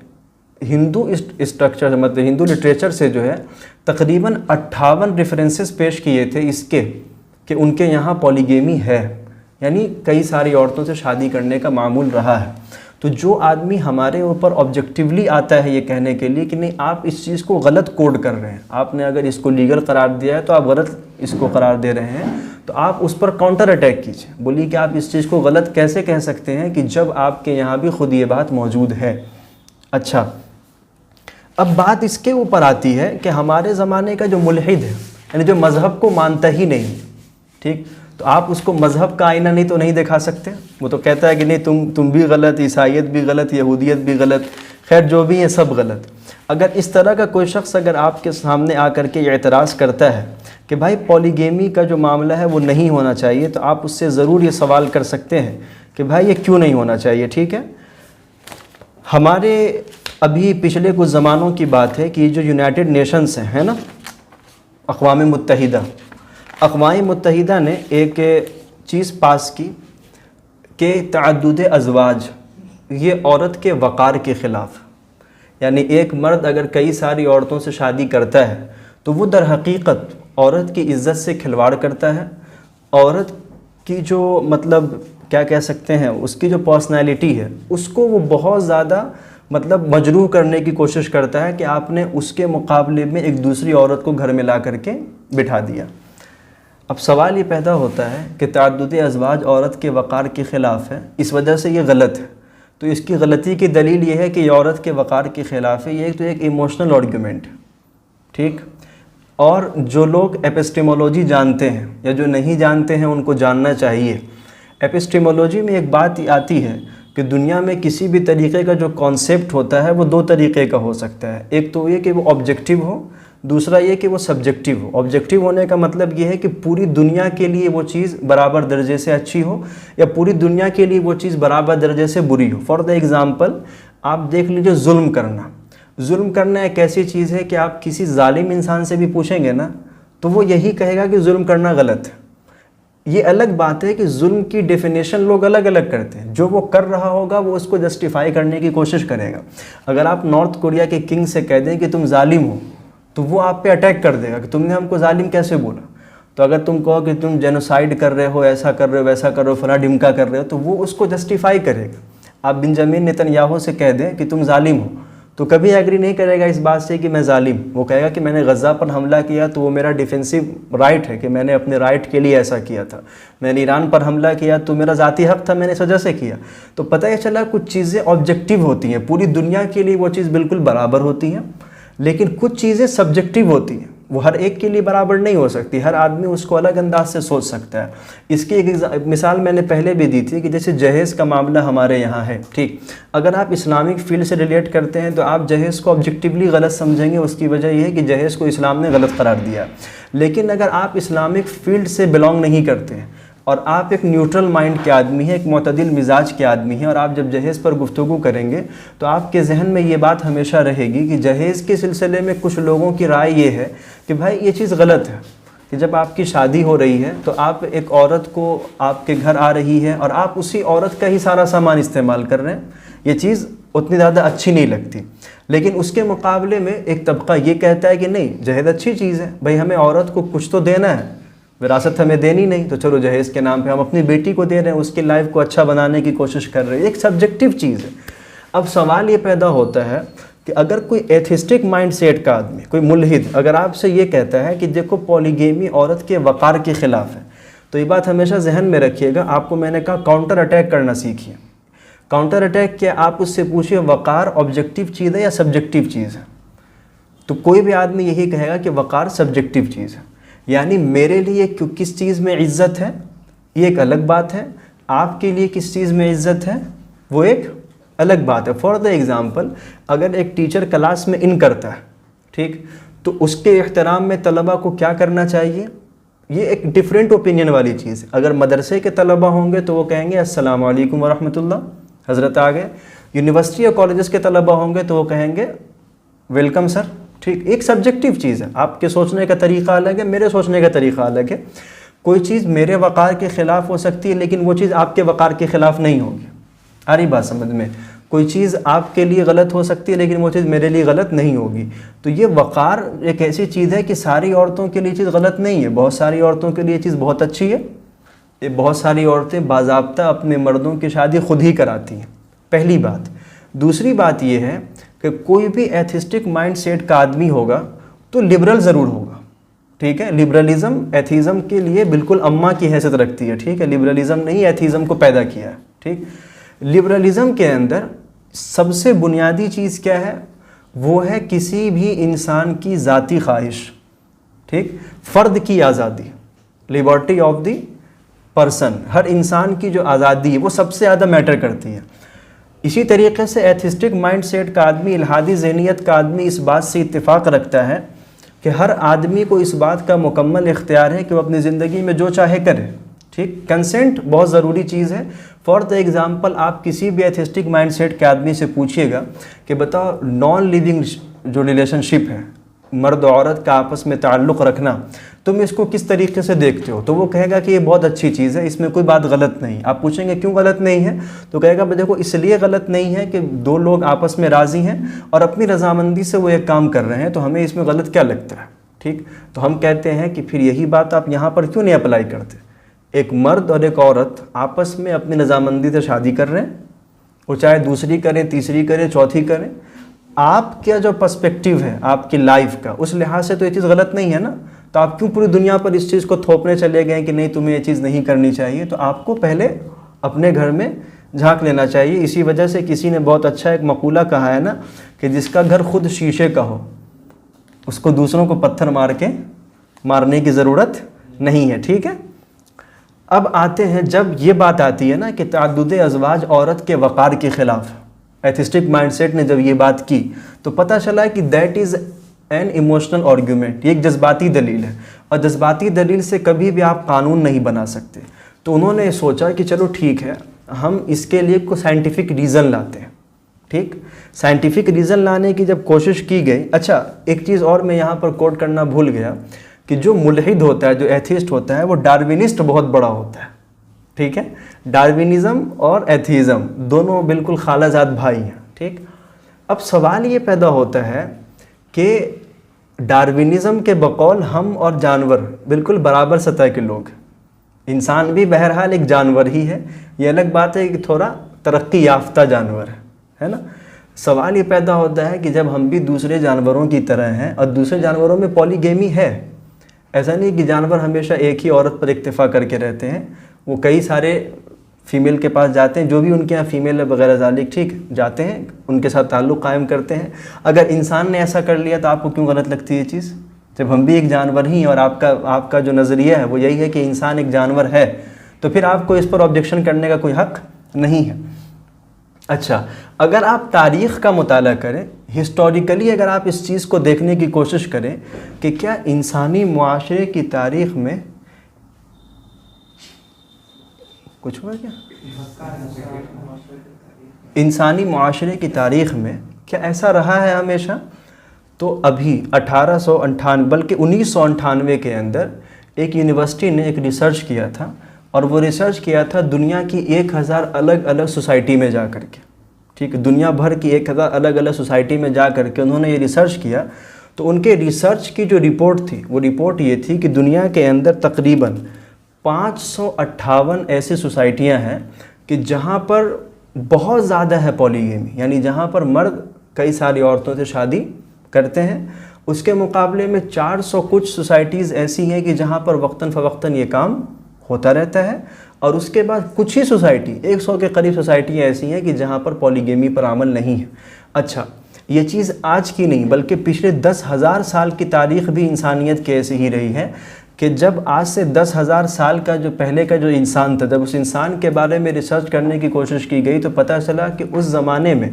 ہندو اسٹرکچر مطلب ہندو لٹریچر سے جو ہے تقریباً 58 ریفرنسز پیش کیے تھے اس کے کہ ان کے یہاں پولیگیمی ہے، یعنی کئی ساری عورتوں سے شادی کرنے کا معمول رہا ہے۔ تو جو آدمی ہمارے اوپر آبجیکٹیولی آتا ہے یہ کہنے کے لیے کہ نہیں آپ اس چیز کو غلط کوڈ کر رہے ہیں، آپ نے اگر اس کو لیگل قرار دیا ہے تو آپ غلط اس کو قرار دے رہے ہیں، تو آپ اس پر کاؤنٹر اٹیک کیجیے، بولیے کہ آپ اس چیز کو غلط کیسے کہہ سکتے ہیں کہ جب آپ کے یہاں بھی خود یہ بات موجود ہے۔ اچھا، اب بات اس کے اوپر آتی ہے کہ ہمارے زمانے کا جو ملحد ہے، یعنی جو مذہب کو مانتا ہی نہیں، ٹھیک، تو آپ اس کو مذہب کا آئینہ نہیں تو نہیں دکھا سکتے، وہ تو کہتا ہے کہ نہیں تم بھی غلط، عیسائیت بھی غلط، یہودیت بھی غلط، خیر جو بھی ہیں سب غلط۔ اگر اس طرح کا کوئی شخص اگر آپ کے سامنے آ کر کے یہ اعتراض کرتا ہے کہ بھائی پولیگیمی کا جو معاملہ ہے وہ نہیں ہونا چاہیے، تو آپ اس سے ضرور یہ سوال کر سکتے ہیں کہ بھائی یہ کیوں نہیں ہونا چاہیے، ٹھیک ہے؟ ہمارے ابھی پچھلے کچھ زمانوں کی بات ہے کہ یہ جو یونائٹڈ نیشنز ہیں، ہے نا، اقوام متحدہ، اقوام متحدہ نے ایک چیز پاس کی کہ تعدد ازواج یہ عورت کے وقار کے خلاف، یعنی ایک مرد اگر کئی ساری عورتوں سے شادی کرتا ہے تو وہ در حقیقت عورت کی عزت سے کھلواڑ کرتا ہے، عورت کی جو مطلب کیا کہہ سکتے ہیں اس کی جو پرسنالٹی ہے اس کو وہ بہت زیادہ مطلب مجروح کرنے کی کوشش کرتا ہے کہ آپ نے اس کے مقابلے میں ایک دوسری عورت کو گھر میں لا کر کے بٹھا دیا۔ اب سوال یہ پیدا ہوتا ہے کہ تعدد ازواج عورت کے وقار کے خلاف ہے، اس وجہ سے یہ غلط ہے، تو اس کی غلطی کی دلیل یہ ہے کہ یہ عورت کے وقار کے خلاف ہے، یہ تو ایک ایموشنل آرگیومنٹ، ٹھیک؟ اور جو لوگ ایپسٹیمولوجی جانتے ہیں یا جو نہیں جانتے ہیں ان کو جاننا چاہیے۔ ایپسٹیمولوجی میں ایک بات آتی ہے کہ دنیا میں کسی بھی طریقے کا جو کانسیپٹ ہوتا ہے وہ 2 طریقے کا ہو سکتا ہے، ایک تو یہ کہ وہ آبجیکٹیو ہو، دوسرا یہ کہ وہ سبجیکٹیو ہو۔ آبجیکٹیو ہونے کا مطلب یہ ہے کہ پوری دنیا کے لیے وہ چیز برابر درجے سے اچھی ہو یا پوری دنیا کے لیے وہ چیز برابر درجے سے بری ہو۔ فار دا ایگزامپل آپ دیکھ لیجیے ظلم کرنا، ظلم کرنا ایک ایسی چیز ہے کہ آپ کسی ظالم انسان سے بھی پوچھیں گے نا تو وہ یہی کہے گا کہ ظلم کرنا غلط ہے۔ یہ الگ بات ہے کہ ظلم کی ڈیفینیشن لوگ الگ الگ کرتے ہیں، جو وہ کر رہا ہوگا وہ اس کو جسٹیفائی کرنے کی کوشش کرے گا۔ اگر آپ نارتھ کوریا کے کنگ سے کہہ دیں کہ تم ظالم ہو تو وہ آپ پہ اٹیک کر دے گا کہ تم نے ہم کو ظالم کیسے بولا۔ تو اگر تم کہو کہ تم جینوسائیڈ کر رہے ہو، ایسا کر رہے ہو، ویسا کر رہے ہو، فلاں ڈھمکا کر رہے ہو، تو وہ اس کو جسٹیفائی کرے گا۔ آپ بنجامین نتنیاہو سے کہہ دیں کہ تم ظالم ہو تو کبھی ایگری نہیں کرے گا اس بات سے کہ میں ظالم، وہ کہے گا کہ میں نے غزہ پر حملہ کیا تو وہ میرا ڈیفینسو رائٹ ہے کہ میں نے اپنے رائٹ کے لیے ایسا کیا تھا، میں نے ایران پر حملہ کیا تو میرا ذاتی حق تھا، میں نے اس وجہ سے کیا۔ تو پتہ یہ چلا کچھ چیزیں آبجیکٹیو ہوتی ہیں، پوری دنیا کے لیے وہ چیز بالکل برابر ہوتی ہیں، لیکن کچھ چیزیں سبجیکٹیو ہوتی ہیں، وہ ہر ایک کے لیے برابر نہیں ہو سکتی، ہر آدمی اس کو الگ انداز سے سوچ سکتا ہے۔ اس کی ایک مثال میں نے پہلے بھی دی تھی کہ جیسے جہیز کا معاملہ ہمارے یہاں ہے، ٹھیک، اگر آپ اسلامک فیلڈ سے ریلیٹ کرتے ہیں تو آپ جہیز کو آبجیکٹیولی غلط سمجھیں گے، اس کی وجہ یہ ہے کہ جہیز کو اسلام نے غلط قرار دیا۔ لیکن اگر آپ اسلامک فیلڈ سے بلانگ نہیں کرتے ہیں اور آپ ایک نیوٹرل مائنڈ کے آدمی ہیں، ایک معتدل مزاج کے آدمی ہیں، اور آپ جب جہیز پر گفتگو کریں گے تو آپ کے ذہن میں یہ بات ہمیشہ رہے گی کہ جہیز کے سلسلے میں کچھ لوگوں کی رائے یہ ہے کہ بھائی یہ چیز غلط ہے کہ جب آپ کی شادی ہو رہی ہے تو آپ ایک عورت کو آپ کے گھر آ رہی ہے اور آپ اسی عورت کا ہی سارا سامان استعمال کر رہے ہیں، یہ چیز اتنی زیادہ اچھی نہیں لگتی۔ لیکن اس کے مقابلے میں ایک طبقہ یہ کہتا ہے کہ نہیں، جہیز اچھی چیز ہے، بھائی ہمیں عورت کو کچھ تو دینا ہے، وراثت ہمیں دینی نہیں تو چلو جہیز کے نام پہ ہم اپنی بیٹی کو دے رہے ہیں، اس کی لائف کو اچھا بنانے کی کوشش کر رہے ہیں، ایک سبجیکٹیو چیز ہے۔ اب سوال یہ پیدا ہوتا ہے کہ اگر کوئی ایتھسٹک مائنڈ سیٹ کا آدمی، کوئی ملحد اگر آپ سے یہ کہتا ہے کہ دیکھو پولیگیمی عورت کے وقار کے خلاف ہے، تو یہ بات ہمیشہ ذہن میں رکھیے گا، آپ کو میں نے کہا کاؤنٹر اٹیک کرنا سیکھیے۔ کاؤنٹر اٹیک کیا، آپ اس سے پوچھئے وقار آبجیکٹیو چیز ہے یا سبجیکٹیو چیز ہے؟ تو کوئی بھی آدمی یہی کہے گا کہ وقار سبجیکٹیو چیز ہے، یعنی میرے لیے کس چیز میں عزت ہے یہ ایک الگ بات ہے، آپ کے لیے کس چیز میں عزت ہے وہ ایک الگ بات ہے۔ فار دا ایگزامپل اگر ایک ٹیچر کلاس میں ان کرتا ہے، ٹھیک، تو اس کے احترام میں طلبہ کو کیا کرنا چاہیے؟ یہ ایک ڈیفرنٹ اوپینین والی چیز ہے. اگر مدرسے کے طلبہ ہوں گے تو وہ کہیں گے السلام علیکم ورحمۃ اللہ، حضرت آ گئے. یونیورسٹی یا کالجز کے طلبہ ہوں گے تو وہ کہیں گے ویلکم سر. ٹھیک، ایک سبجیکٹیو چیز ہے، آپ کے سوچنے کا طریقہ الگ ہے، میرے سوچنے کا طریقہ الگ ہے. کوئی چیز میرے وقار کے خلاف ہو سکتی ہے لیکن وہ چیز آپ کے وقار کے خلاف نہیں ہوگی. آ رہی بات سمجھ میں؟ کوئی چیز آپ کے لیے غلط ہو سکتی ہے لیکن وہ چیز میرے لیے غلط نہیں ہوگی. تو یہ وقار ایک ایسی چیز ہے کہ ساری عورتوں کے لیے چیز غلط نہیں ہے، بہت ساری عورتوں کے لیے چیز بہت اچھی ہے. یہ بہت ساری عورتیں باضابطہ اپنے مردوں کی شادی خود ہی کراتی ہیں، پہلی بات. دوسری بات یہ ہے کہ کوئی بھی ایتھسٹک مائنڈ سیٹ کا آدمی ہوگا تو لبرل ضرور ہوگا. ٹھیک ہے، لبرلزم ایتھیزم کے لیے بالکل اماں کی حیثیت رکھتی ہے. ٹھیک ہے، لبرلزم نے ہی ایتھیزم کو پیدا کیا ہے. ٹھیک، لبرلزم کے اندر سب سے بنیادی چیز کیا ہے؟ وہ ہے کسی بھی انسان کی ذاتی خواہش. ٹھیک، فرد کی آزادی، لیبرٹی آف دی پرسن. ہر انسان کی جو آزادی ہے وہ سب سے زیادہ میٹر کرتی ہے. اسی طریقے سے ایتھسٹک مائنڈ سیٹ کا آدمی، الحادی ذہنیت کا آدمی اس بات سے اتفاق رکھتا ہے کہ ہر آدمی کو اس بات کا مکمل اختیار ہے کہ وہ اپنی زندگی میں جو چاہے کرے. ٹھیک، کنسنٹ بہت ضروری چیز ہے. فار دا ایگزامپل، آپ کسی بھی ایتھسٹک مائنڈ سیٹ کے آدمی سے پوچھیے گا کہ بتاؤ نان لیونگ جو ریلیشن شپ ہے، مرد و عورت کا آپس میں تعلق رکھنا، تم اس کو کس طریقے سے دیکھتے ہو؟ تو وہ کہے گا کہ یہ بہت اچھی چیز ہے، اس میں کوئی بات غلط نہیں. آپ پوچھیں گے کیوں غلط نہیں ہے؟ تو کہے گا دیکھو اس لیے غلط نہیں ہے کہ دو لوگ آپس میں راضی ہیں اور اپنی رضامندی سے وہ ایک کام کر رہے ہیں، تو ہمیں اس میں غلط کیا لگتا ہے؟ ٹھیک، تو ہم کہتے ہیں کہ پھر یہی بات آپ یہاں پر کیوں نہیں اپلائی کرتے؟ ایک مرد اور ایک عورت آپس میں اپنی رضامندی سے شادی کر رہے ہیں، وہ چاہے دوسری کریں، تیسری کریں، چوتھی کریں. آپ کا جو پرسپیکٹیو ہے آپ کی لائف کا، اس لحاظ سے تو یہ چیز غلط نہیں ہے نا. تو آپ کیوں پوری دنیا پر اس چیز کو تھوپنے چلے گئے کہ نہیں تمہیں یہ چیز نہیں کرنی چاہیے؟ تو آپ کو پہلے اپنے گھر میں جھانک لینا چاہیے. اسی وجہ سے کسی نے بہت اچھا ایک مقولہ کہا ہے نا کہ جس کا گھر خود شیشے کا ہو اس کو دوسروں کو پتھر مارنے کی ضرورت نہیں ہے. ٹھیک ہے، اب آتے ہیں، جب یہ بات آتی ہے نا کہ تعدد ازواج عورت کے وقار کے خلاف، ایتھسٹک مائنڈ سیٹ نے جب یہ بات کی تو پتہ چلا کہ that is an emotional argument. یہ ایک جذباتی دلیل ہے اور جذباتی دلیل سے کبھی بھی آپ قانون نہیں بنا سکتے. تو انہوں نے سوچا کہ چلو ٹھیک ہے، ہم اس کے لیے کوئی سائنٹیفک ریزن لاتے ہیں. ٹھیک، سائنٹیفک ریزن لانے کی جب کوشش کی گئی. اچھا، ایک چیز اور میں یہاں پر کوٹ کرنا بھول گیا کہ جو ملحد ہوتا ہے، جو ایتھیسٹ ہوتا ہے، وہ ڈاروینسٹ بہت بڑا ہوتا ہے. ٹھیک ہے، ڈاروینزم اور ایتھیزم دونوں بالکل خالہ زاد بھائی ہیں. ٹھیک، اب سوال یہ پیدا ہوتا ہے کہ ڈاروینزم کے بقول ہم اور جانور بالکل برابر سطح کے لوگ، انسان بھی بہرحال ایک جانور ہی ہے. یہ الگ بات ہے کہ تھوڑا ترقی یافتہ جانور ہے نا. سوال یہ پیدا ہوتا ہے کہ جب ہم بھی دوسرے جانوروں کی طرح ہیں اور دوسرے جانوروں میں پولیگیمی ہے، ایسا نہیں کہ جانور ہمیشہ ایک ہی عورت پر اکتفا کر کے رہتے ہیں، وہ کئی سارے فیمیل کے پاس جاتے ہیں، جو بھی ان کے یہاں فیمیل ہے وغیرہ ذالک، ٹھیک، جاتے ہیں ان کے ساتھ تعلق قائم کرتے ہیں. اگر انسان نے ایسا کر لیا تو آپ کو کیوں غلط لگتی ہے یہ چیز؟ جب ہم بھی ایک جانور ہی ہیں اور آپ کا جو نظریہ ہے وہ یہی ہے کہ انسان ایک جانور ہے، تو پھر آپ کو اس پر آبجیکشن کرنے کا کوئی حق نہیں ہے. اچھا، اگر آپ تاریخ کا مطالعہ کریں، ہسٹوریکلی اگر آپ اس چیز کو دیکھنے کی کوشش کریں کہ کیا انسانی معاشرے کی تاریخ میں کچھ ہوا کیا؟ انسانی معاشرے کی تاریخ میں کیا ایسا رہا ہے ہمیشہ؟ تو ابھی 1898 بلکہ 1998 کے اندر ایک یونیورسٹی نے ایک ریسرچ کیا تھا، اور وہ ریسرچ کیا تھا دنیا کی 1000 الگ الگ سوسائٹی میں جا کر کے. ٹھیک ہے، دنیا بھر کی 1000 الگ الگ سوسائٹی میں جا کر کے انہوں نے یہ ریسرچ کیا. تو ان کے ریسرچ کی جو رپورٹ تھی، وہ رپورٹ یہ تھی کہ دنیا کے اندر تقریباً 558 ایسی سوسائٹیاں ہیں کہ جہاں پر بہت زیادہ ہے پولیگیمی، یعنی جہاں پر مرد کئی ساری عورتوں سے شادی کرتے ہیں. اس کے مقابلے میں 400 کچھ سوسائٹیز ایسی ہیں کہ جہاں پر وقتاً فوقتاً یہ کام ہوتا رہتا ہے. اور اس کے بعد کچھ ہی سوسائٹی، 100 کے قریب سوسائٹیاں ایسی ہیں کہ جہاں پر پولیگیمی پر عمل نہیں ہے. اچھا، یہ چیز آج کی نہیں بلکہ پچھلے 10,000 سال کی تاریخ بھی انسانیت کی ایسی ہی رہی ہے کہ جب آج سے 10,000 سال کا جو پہلے کا جو انسان تھا، جب اس انسان کے بارے میں ریسرچ کرنے کی کوشش کی گئی تو پتہ چلا کہ اس زمانے میں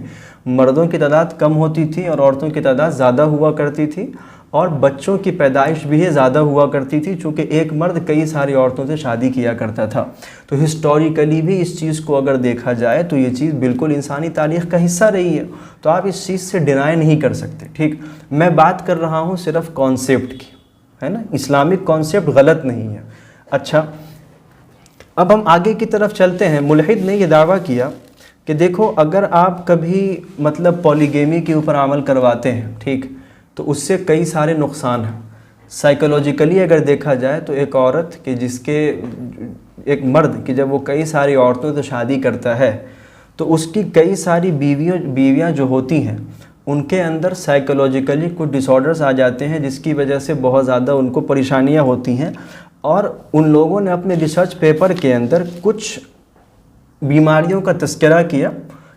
مردوں کی تعداد کم ہوتی تھی اور عورتوں کی تعداد زیادہ ہوا کرتی تھی. اور بچوں کی پیدائش بھی زیادہ ہوا کرتی تھی، چونکہ ایک مرد کئی ساری عورتوں سے شادی کیا کرتا تھا۔ تو ہسٹوریکلی بھی اس چیز کو اگر دیکھا جائے تو یہ چیز بالکل انسانی تاریخ کا حصہ رہی ہے، تو آپ اس چیز سے ڈینائی نہیں کر سکتے، ٹھیک۔ میں بات کر رہا ہوں صرف کانسیپٹ کی، ہے نا، اسلامک کانسیپٹ غلط نہیں ہے۔ اچھا، اب ہم آگے کی طرف چلتے ہیں۔ ملحد نے یہ دعویٰ کیا کہ دیکھو، اگر آپ کبھی مطلب پولیگیمی کے اوپر عمل کرواتے ہیں، ٹھیک، تو اس سے کئی سارے نقصان ہیں۔ سائیکولوجیکلی اگر دیکھا جائے تو ایک عورت کہ جس کے ایک مرد کہ جب وہ کئی ساری عورتوں سے شادی کرتا ہے تو اس کی کئی ساری بیویاں جو ہوتی ہیں ان کے اندر سائیکولوجیکلی کچھ ڈس آرڈرز آ جاتے ہیں، جس کی وجہ سے بہت زیادہ ان کو پریشانیاں ہوتی ہیں۔ اور ان لوگوں نے اپنے ریسرچ پیپر کے اندر کچھ بیماریوں کا تذکرہ کیا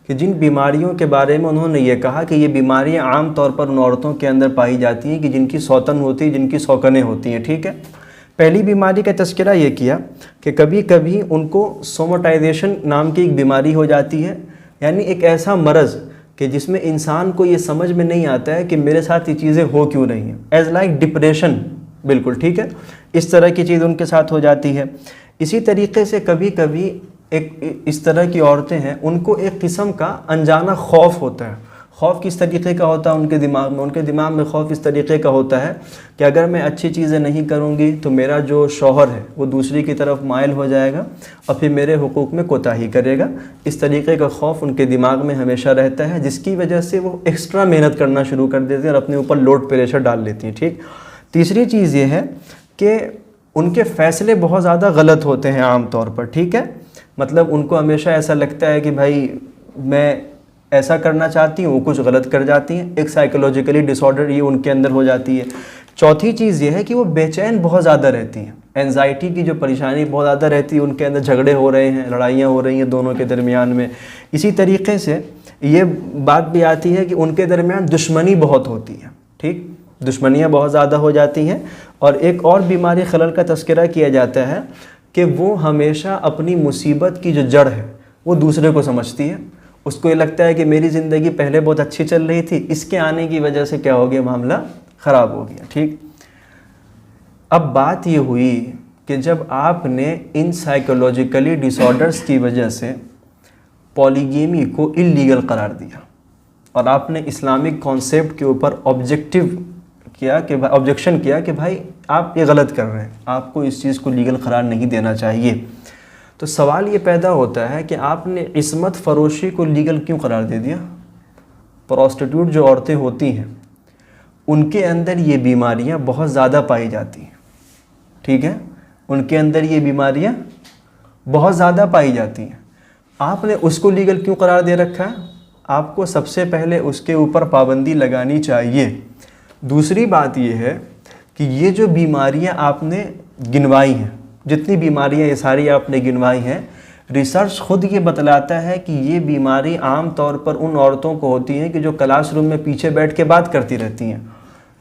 کہ جن بیماریوں کے بارے میں انہوں نے یہ کہا کہ یہ بیماریاں عام طور پر ان عورتوں کے اندر پائی جاتی ہیں کہ جن کی سوتن ہوتی ہے، جن کی سوکنیں ہوتی ہیں، ٹھیک ہے۔ پہلی بیماری کا تذکرہ یہ کیا کہ کبھی کبھی ان کو سومٹائزیشن نام کی ایک بیماری ہو جاتی ہے، یعنی ایک ایسا مرض کہ جس میں انسان کو یہ سمجھ میں نہیں آتا ہے کہ میرے ساتھ یہ چیزیں ہو کیوں رہی ہیں، ایز لائک ڈپریشن، بالکل ٹھیک ہے، اس طرح کی چیز ان کے ساتھ ہو جاتی ہے۔ اسی طریقے سے کبھی کبھی ایک اس طرح کی عورتیں ہیں، ان کو ایک قسم کا انجانہ خوف ہوتا ہے۔ خوف کس طریقے کا ہوتا ہے ان کے دماغ میں خوف اس طریقے کا ہوتا ہے کہ اگر میں اچھی چیزیں نہیں کروں گی تو میرا جو شوہر ہے وہ دوسری کی طرف مائل ہو جائے گا اور پھر میرے حقوق میں کوتاہی کرے گا۔ اس طریقے کا خوف ان کے دماغ میں ہمیشہ رہتا ہے، جس کی وجہ سے وہ ایکسٹرا محنت کرنا شروع کر دیتے ہیں اور اپنے اوپر لوڈ پریشر ڈال لیتی ہیں، ٹھیک۔ تیسری چیز یہ ہے کہ ان کے فیصلے بہت زیادہ غلط ہوتے ہیں عام طور پر، ٹھیک ہے، مطلب ان کو ہمیشہ ایسا لگتا ہے کہ بھائی میں ایسا کرنا چاہتی ہوں، وہ کچھ غلط کر جاتی ہیں، ایک سائیکولوجیکلی ڈس آرڈر یہ ان کے اندر ہو جاتی ہے۔ چوتھی چیز یہ ہے کہ وہ بے چین بہت زیادہ رہتی ہیں، اینزائٹی کی جو پریشانی بہت زیادہ رہتی ہے ان کے اندر، جھگڑے ہو رہے ہیں، لڑائیاں ہو رہی ہیں دونوں کے درمیان میں۔ اسی طریقے سے یہ بات بھی آتی ہے کہ ان کے درمیان دشمنی بہت ہوتی ہے، ٹھیک، دشمنیاں بہت زیادہ ہو جاتی ہیں۔ اور ایک اور بیماری خلل کا تذکرہ کیا جاتا ہے کہ وہ ہمیشہ اپنی مصیبت کی جو جڑ ہے وہ دوسرے کو سمجھتی ہے۔ اس کو یہ لگتا ہے کہ میری زندگی پہلے بہت اچھی چل رہی تھی، اس کے آنے کی وجہ سے کیا ہو گیا، معاملہ خراب ہو گیا، ٹھیک۔ اب بات یہ ہوئی کہ جب آپ نے ان سائیکولوجیکلی ڈس آرڈرز کی وجہ سے پولیگیمی کو اللیگل قرار دیا اور آپ نے اسلامک کانسیپٹ کے اوپر آبجیکشن کیا کہ بھائی آپ یہ غلط کر رہے ہیں، آپ کو اس چیز کو لیگل قرار نہیں دینا چاہیے، تو سوال یہ پیدا ہوتا ہے کہ آپ نے عصمت فروشی کو لیگل کیوں قرار دے دیا؟ پروسٹیٹیوٹ جو عورتیں ہوتی ہیں ان کے اندر یہ بیماریاں بہت زیادہ پائی جاتی ہیں، ٹھیک ہے، ان کے اندر یہ بیماریاں بہت زیادہ پائی جاتی ہیں، آپ نے اس کو لیگل کیوں قرار دے رکھا ہے؟ آپ کو سب سے پہلے اس کے اوپر پابندی لگانی چاہیے۔ دوسری بات یہ ہے کہ یہ جو بیماریاں آپ نے گنوائی ہیں، جتنی بیماریاں یہ ساری آپ نے گنوائی ہیں، ریسرچ خود یہ بتلاتا ہے کہ یہ بیماری عام طور پر ان عورتوں کو ہوتی ہیں کہ جو کلاس روم میں پیچھے بیٹھ کے بات کرتی رہتی ہیں۔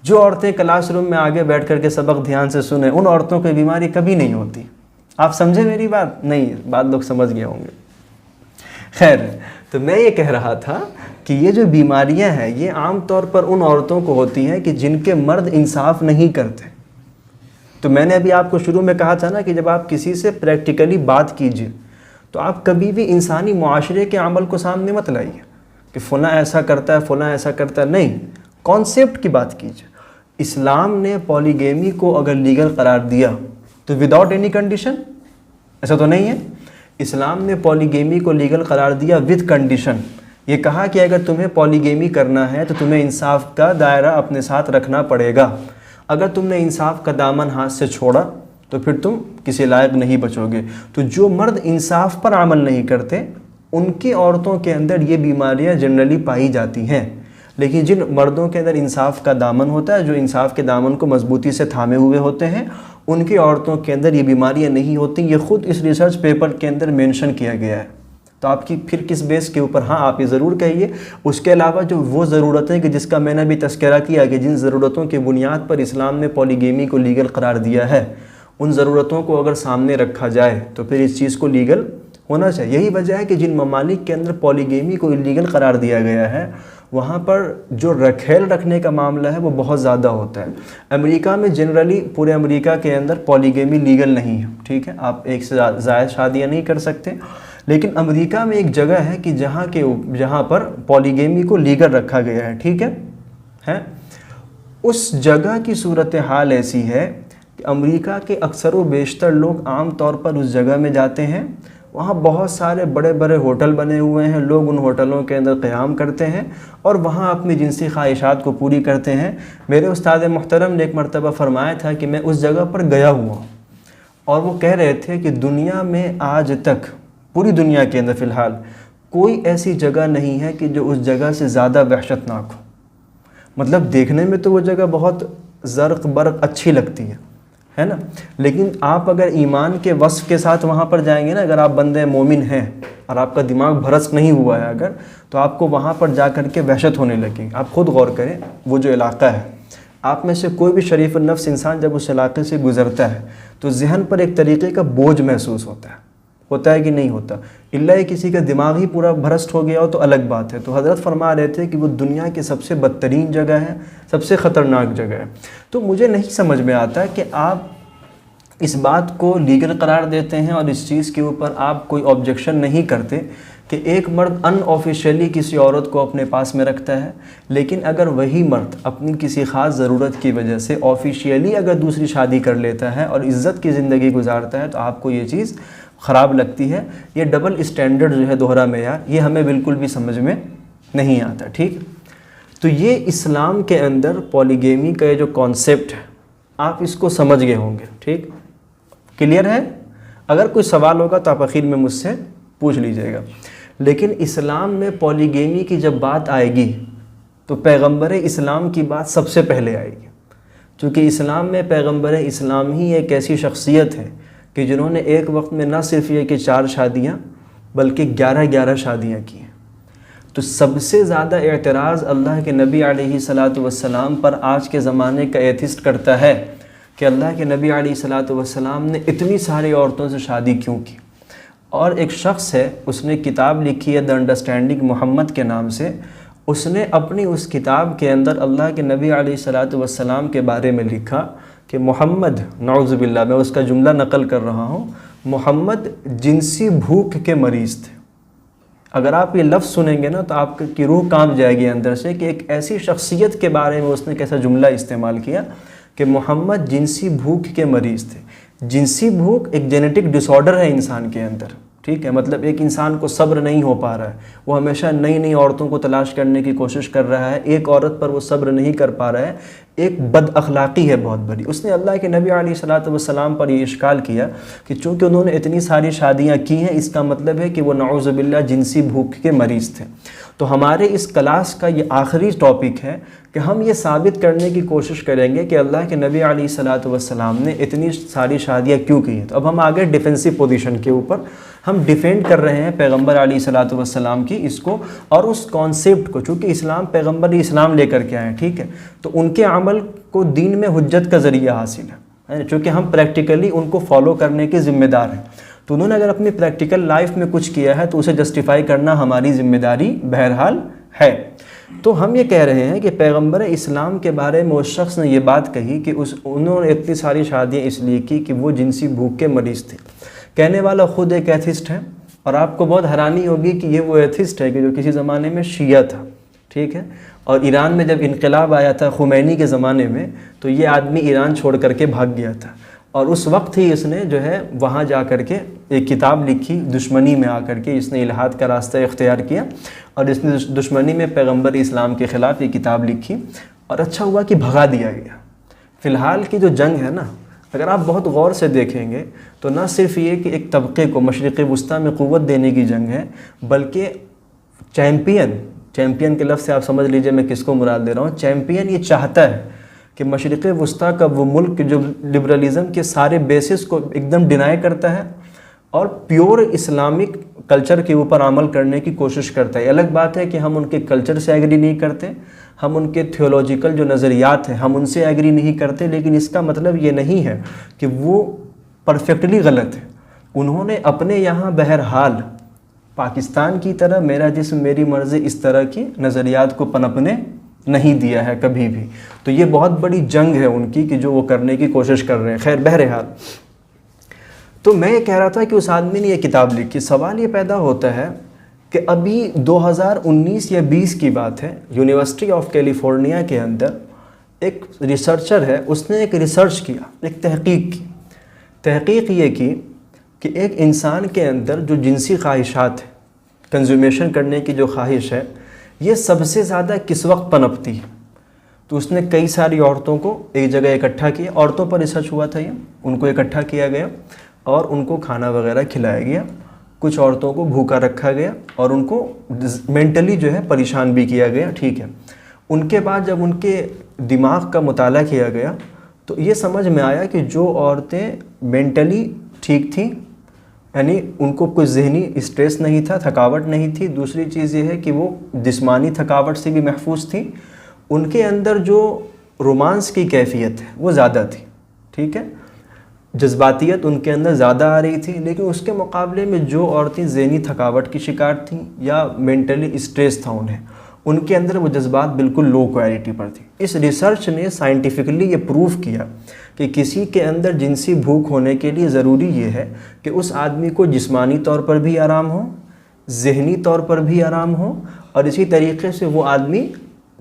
جو عورتیں کلاس روم میں آگے بیٹھ کر کے سبق دھیان سے سنیں، ان عورتوں کی بیماری کبھی نہیں ہوتی۔ آپ سمجھے میری بات؟ نہیں، بات لوگ سمجھ گئے ہوں گے۔ خیر، تو میں یہ کہہ رہا تھا کہ یہ جو بیماریاں ہیں یہ عام طور پر ان عورتوں کو ہوتی ہیں کہ جن کے مرد انصاف نہیں کرتے۔ تو میں نے ابھی آپ کو شروع میں کہا تھا نا کہ جب آپ کسی سے پریکٹیکلی بات کیجئے تو آپ کبھی بھی انسانی معاشرے کے عمل کو سامنے مت لائیے کہ فلاں ایسا کرتا ہے، فلاں ایسا کرتا ہے، نہیں، کانسیپٹ کی بات کیجئے۔ اسلام نے پولیگیمی کو اگر لیگل قرار دیا تو وداؤٹ اینی کنڈیشن، ایسا تو نہیں ہے۔ اسلام نے پولیگیمی کو لیگل قرار دیا ود کنڈیشن، یہ کہا کہ اگر تمہیں پولیگیمی کرنا ہے تو تمہیں انصاف کا دائرہ اپنے ساتھ رکھنا پڑے گا، اگر تم نے انصاف کا دامن ہاتھ سے چھوڑا تو پھر تم کسی لائق نہیں بچو گے۔ تو جو مرد انصاف پر عمل نہیں کرتے ان کی عورتوں کے اندر یہ بیماریاں جنرلی پائی جاتی ہیں، لیکن جن مردوں کے اندر انصاف کا دامن ہوتا ہے، جو انصاف کے دامن کو مضبوطی سے تھامے ہوئے ہوتے ہیں، ان کی عورتوں کے اندر یہ بیماریاں نہیں ہوتی۔ یہ خود اس ریسرچ پیپر کے اندر مینشن کیا گیا ہے۔ تو آپ کی پھر کس بیس کے اوپر، ہاں آپ یہ ضرور کہیے، اس کے علاوہ جو وہ ضرورتیں کہ جس کا میں نے بھی تذکرہ کیا کہ جن ضرورتوں کی بنیاد پر اسلام نے پولیگیمی کو لیگل قرار دیا ہے، ان ضرورتوں کو اگر سامنے رکھا جائے تو پھر اس چیز کو لیگل ہونا چاہیے۔ یہی وجہ ہے کہ جن ممالک کے اندر پولیگیمی کو الیگل قرار دیا گیا ہے وہاں پر جو رکھیل رکھنے کا معاملہ ہے وہ بہت زیادہ ہوتا ہے۔ امریکہ میں جنرلی پورے امریکہ کے اندر پولیگیمی لیگل نہیں ہے، ٹھیک ہے، آپ ایک سے زائد شادیاں نہیں کر سکتے، لیکن امریکہ میں ایک جگہ ہے کہ جہاں پر پولیگیمی کو لیگل رکھا گیا ہے، ٹھیک ہے۔ اس جگہ کی صورتحال ایسی ہے کہ امریکہ کے اکثر و بیشتر لوگ عام طور پر اس جگہ میں جاتے ہیں، وہاں بہت سارے بڑے بڑے ہوٹل بنے ہوئے ہیں، لوگ ان ہوٹلوں کے اندر قیام کرتے ہیں اور وہاں اپنی جنسی خواہشات کو پوری کرتے ہیں۔ میرے استاد محترم نے ایک مرتبہ فرمایا تھا کہ میں اس جگہ پر گیا ہوا ہوں، اور وہ کہہ رہے تھے کہ دنیا میں آج تک پوری دنیا کے اندر فی الحال کوئی ایسی جگہ نہیں ہے کہ جو اس جگہ سے زیادہ وحشتناک ہو۔ مطلب دیکھنے میں تو وہ جگہ بہت زرق برق اچھی لگتی ہے نا، لیکن آپ اگر ایمان کے وصف کے ساتھ وہاں پر جائیں گے نا، اگر آپ بندے مومن ہیں اور آپ کا دماغ بھرسک نہیں ہوا ہے اگر، تو آپ کو وہاں پر جا کر کے وحشت ہونے لگے گی۔ آپ خود غور کریں، وہ جو علاقہ ہے، آپ میں سے کوئی بھی شریف النفس انسان جب اس علاقے سے گزرتا ہے تو ذہن پر ایک طریقے کا بوجھ محسوس ہوتا ہے کہ نہیں ہوتا، الا یہ کسی کا دماغ ہی پورا بھرسٹ ہو گیا ہو تو الگ بات ہے۔ تو حضرت فرما رہے تھے کہ وہ دنیا کی سب سے بدترین جگہ ہے، سب سے خطرناک جگہ ہے۔ تو مجھے نہیں سمجھ میں آتا کہ آپ اس بات کو لیگل قرار دیتے ہیں اور اس چیز کے اوپر آپ کوئی آبجیکشن نہیں کرتے کہ ایک مرد ان آفیشیلی کسی عورت کو اپنے پاس میں رکھتا ہے، لیکن اگر وہی مرد اپنی کسی خاص ضرورت کی وجہ سے آفیشیلی اگر دوسری شادی کر لیتا ہے اور عزت کی زندگی گزارتا ہے تو آپ کو یہ چیز خراب لگتی ہے۔ یہ ڈبل اسٹینڈرڈ جو ہے، دوہرا معیار، یہ ہمیں بالکل بھی سمجھ میں نہیں آتا، ٹھیک۔ تو یہ اسلام کے اندر پولیگیمی کا یہ جو کانسیپٹ ہے آپ اس کو سمجھ گئے ہوں گے، ٹھیک، کلیئر ہے؟ اگر کوئی سوال ہوگا تو آپ اخیر میں مجھ سے پوچھ لیجئے گا۔ لیکن اسلام میں پولیگیمی کی جب بات آئے گی تو پیغمبر اسلام کی بات سب سے پہلے آئے گی، چونکہ اسلام میں پیغمبر اسلام ہی ایک ایسی شخصیت ہے کہ جنہوں نے ایک وقت میں نہ صرف یہ کہ 4 شادیاں بلکہ 11 شادیاں کی ہیں۔ تو سب سے زیادہ اعتراض اللہ کے نبی علیہ الصلاۃ والسلام پر آج کے زمانے کا ایتھسٹ کرتا ہے کہ اللہ کے نبی علیہ الصلاۃ والسلام نے اتنی ساری عورتوں سے شادی کیوں کی۔ اور ایک شخص ہے، اس نے کتاب لکھی ہے دی انڈرسٹینڈنگ محمد کے نام سے، اس نے اپنی اس کتاب کے اندر اللہ کے نبی علیہ الصلاۃ والسلام کے بارے میں لکھا کہ محمد، نعوذ باللہ میں اس کا جملہ نقل کر رہا ہوں، محمد جنسی بھوک کے مریض تھے۔ اگر آپ یہ لفظ سنیں گے نا تو آپ کی روح کانپ جائے گی اندر سے کہ ایک ایسی شخصیت کے بارے میں اس نے کیسا جملہ استعمال کیا کہ محمد جنسی بھوک کے مریض تھے۔ جنسی بھوک ایک جینیٹک ڈس آرڈر ہے انسان کے اندر، ٹھیک ہے، مطلب ایک انسان کو صبر نہیں ہو پا رہا ہے، وہ ہمیشہ نئی نئی عورتوں کو تلاش کرنے کی کوشش کر رہا ہے، ایک عورت پر وہ صبر نہیں کر پا رہا ہے، ایک بد اخلاقی ہے بہت بڑی۔ اس نے اللہ کے نبی علیہ الصلاۃ والسلام پر یہ اشکال کیا کہ چونکہ انہوں نے اتنی ساری شادیاں کی ہیں، اس کا مطلب ہے کہ وہ نعوذ باللہ جنسی بھوک کے مریض تھے۔ تو ہمارے اس کلاس کا یہ آخری ٹاپک ہے کہ ہم یہ ثابت کرنے کی کوشش کریں گے کہ اللہ کے نبی علیہ الصلاۃ والسلام نے اتنی ساری شادیاں کیوں کی ہیں۔ تو اب ہم آگے ڈیفینسو پوزیشن کے اوپر ہم ڈیفینڈ کر رہے ہیں پیغمبر علیہ الصلاۃ والسلام کی اس کو اور اس کانسیپٹ کو، چونکہ اسلام پیغمبر اسلام لے کر کے آئے ہیں، ٹھیک ہے، تو ان کے عمل کو دین میں حجت کا ذریعہ حاصل ہے، چونکہ ہم پریکٹیکلی ان کو فالو کرنے کے ذمہ دار ہیں۔ تو انہوں نے اگر اپنی پریکٹیکل لائف میں کچھ کیا ہے تو اسے جسٹیفائی کرنا ہماری ذمہ داری بہرحال ہے۔ تو ہم یہ کہہ رہے ہیں کہ پیغمبر اسلام کے بارے میں اس شخص نے یہ بات کہی کہ انہوں نے اتنی ساری شادیاں اس لیے کی کہ وہ جنسی بھوک کے مریض تھے۔ کہنے والا خود ایک ایتھسٹ ہے، اور آپ کو بہت حیرانی ہوگی کہ یہ وہ ایتھسٹ ہے کہ جو کسی زمانے میں شیعہ تھا، ٹھیک ہے، اور ایران میں جب انقلاب آیا تھا خمینی کے زمانے میں تو یہ آدمی ایران چھوڑ کر کے بھاگ گیا تھا، اور اس وقت ہی اس نے جو ہے وہاں جا کر کے ایک کتاب لکھی، دشمنی میں آ کر کے اس نے الحاد کا راستہ اختیار کیا، اور اس نے دشمنی میں پیغمبر اسلام کے خلاف یہ کتاب لکھی، اور اچھا ہوا کہ بھگا دیا گیا۔ فی الحال کی جو جنگ ہے نا، اگر آپ بہت غور سے دیکھیں گے تو نہ صرف یہ کہ ایک طبقے کو مشرق وسطیٰ میں قوت دینے کی جنگ ہے، بلکہ چیمپئن کے لفظ سے آپ سمجھ لیجئے میں کس کو مراد دے رہا ہوں۔ چیمپئن یہ چاہتا ہے کہ مشرق وسطیٰ کا وہ ملک جو لبرلزم کے سارے بیسس کو ایک دم ڈینائی کرتا ہے اور پیور اسلامک کلچر کے اوپر عمل کرنے کی کوشش کرتا ہے۔ الگ بات ہے کہ ہم ان کے کلچر سے ایگری نہیں کرتے، ہم ان کے تھیولوجیکل جو نظریات ہیں ہم ان سے ایگری نہیں کرتے، لیکن اس کا مطلب یہ نہیں ہے کہ وہ پرفیکٹلی غلط ہے۔ انہوں نے اپنے یہاں بہرحال پاکستان کی طرح میرا جسم میری مرضی اس طرح کی نظریات کو پنپنے نہیں دیا ہے کبھی بھی. تو یہ بہت بڑی جنگ ہے ان کی کہ جو وہ کرنے کی کوشش کر رہے ہیں. خیر بہرحال تو میں یہ کہہ رہا تھا کہ اس آدمی نے یہ کتاب لکھی. سوال یہ پیدا ہوتا ہے کہ ابھی 2019 یا 20 کی بات ہے, یونیورسٹی آف کیلیفورنیا کے اندر ایک ریسرچر ہے, اس نے ایک ریسرچ کیا, ایک تحقیق کی. تحقیق یہ کی کہ ایک انسان کے اندر جو جنسی خواہشات ہیں, کنزیومیشن کرنے کی جو خواہش ہے, یہ سب سے زیادہ کس وقت پنپتی ہے. تو اس نے کئی ساری عورتوں کو ایک جگہ اکٹھا کیا, عورتوں پر ریسرچ ہوا تھا یہ, ان کو اکٹھا کیا گیا اور ان کو کھانا وغیرہ کھلایا گیا. کچھ عورتوں کو بھوکا رکھا گیا اور ان کو مینٹلی جو ہے پریشان بھی کیا گیا. ٹھیک ہے. ان کے بعد جب ان کے دماغ کا مطالعہ کیا گیا تو یہ سمجھ میں آیا کہ جو عورتیں مینٹلی ٹھیک تھیں, یعنی ان کو کوئی ذہنی اسٹریس نہیں تھا, تھکاوٹ نہیں تھی, دوسری چیز یہ ہے کہ وہ جسمانی تھکاوٹ سے بھی محفوظ تھیں, ان کے اندر جو رومانس کی کیفیت ہے وہ زیادہ تھی. ٹھیک ہے, جذباتیت ان کے اندر زیادہ آ رہی تھی. لیکن اس کے مقابلے میں جو عورتیں ذہنی تھکاوٹ کی شکار تھیں یا مینٹلی اسٹریس تھا انہیں, ان کے اندر وہ جذبات بالکل لو کوالٹی پر تھی. اس ریسرچ نے سائنٹیفکلی یہ پروف کیا کہ کسی کے اندر جنسی بھوک ہونے کے لیے ضروری یہ ہے کہ اس آدمی کو جسمانی طور پر بھی آرام ہو, ذہنی طور پر بھی آرام ہو, اور اسی طریقے سے وہ آدمی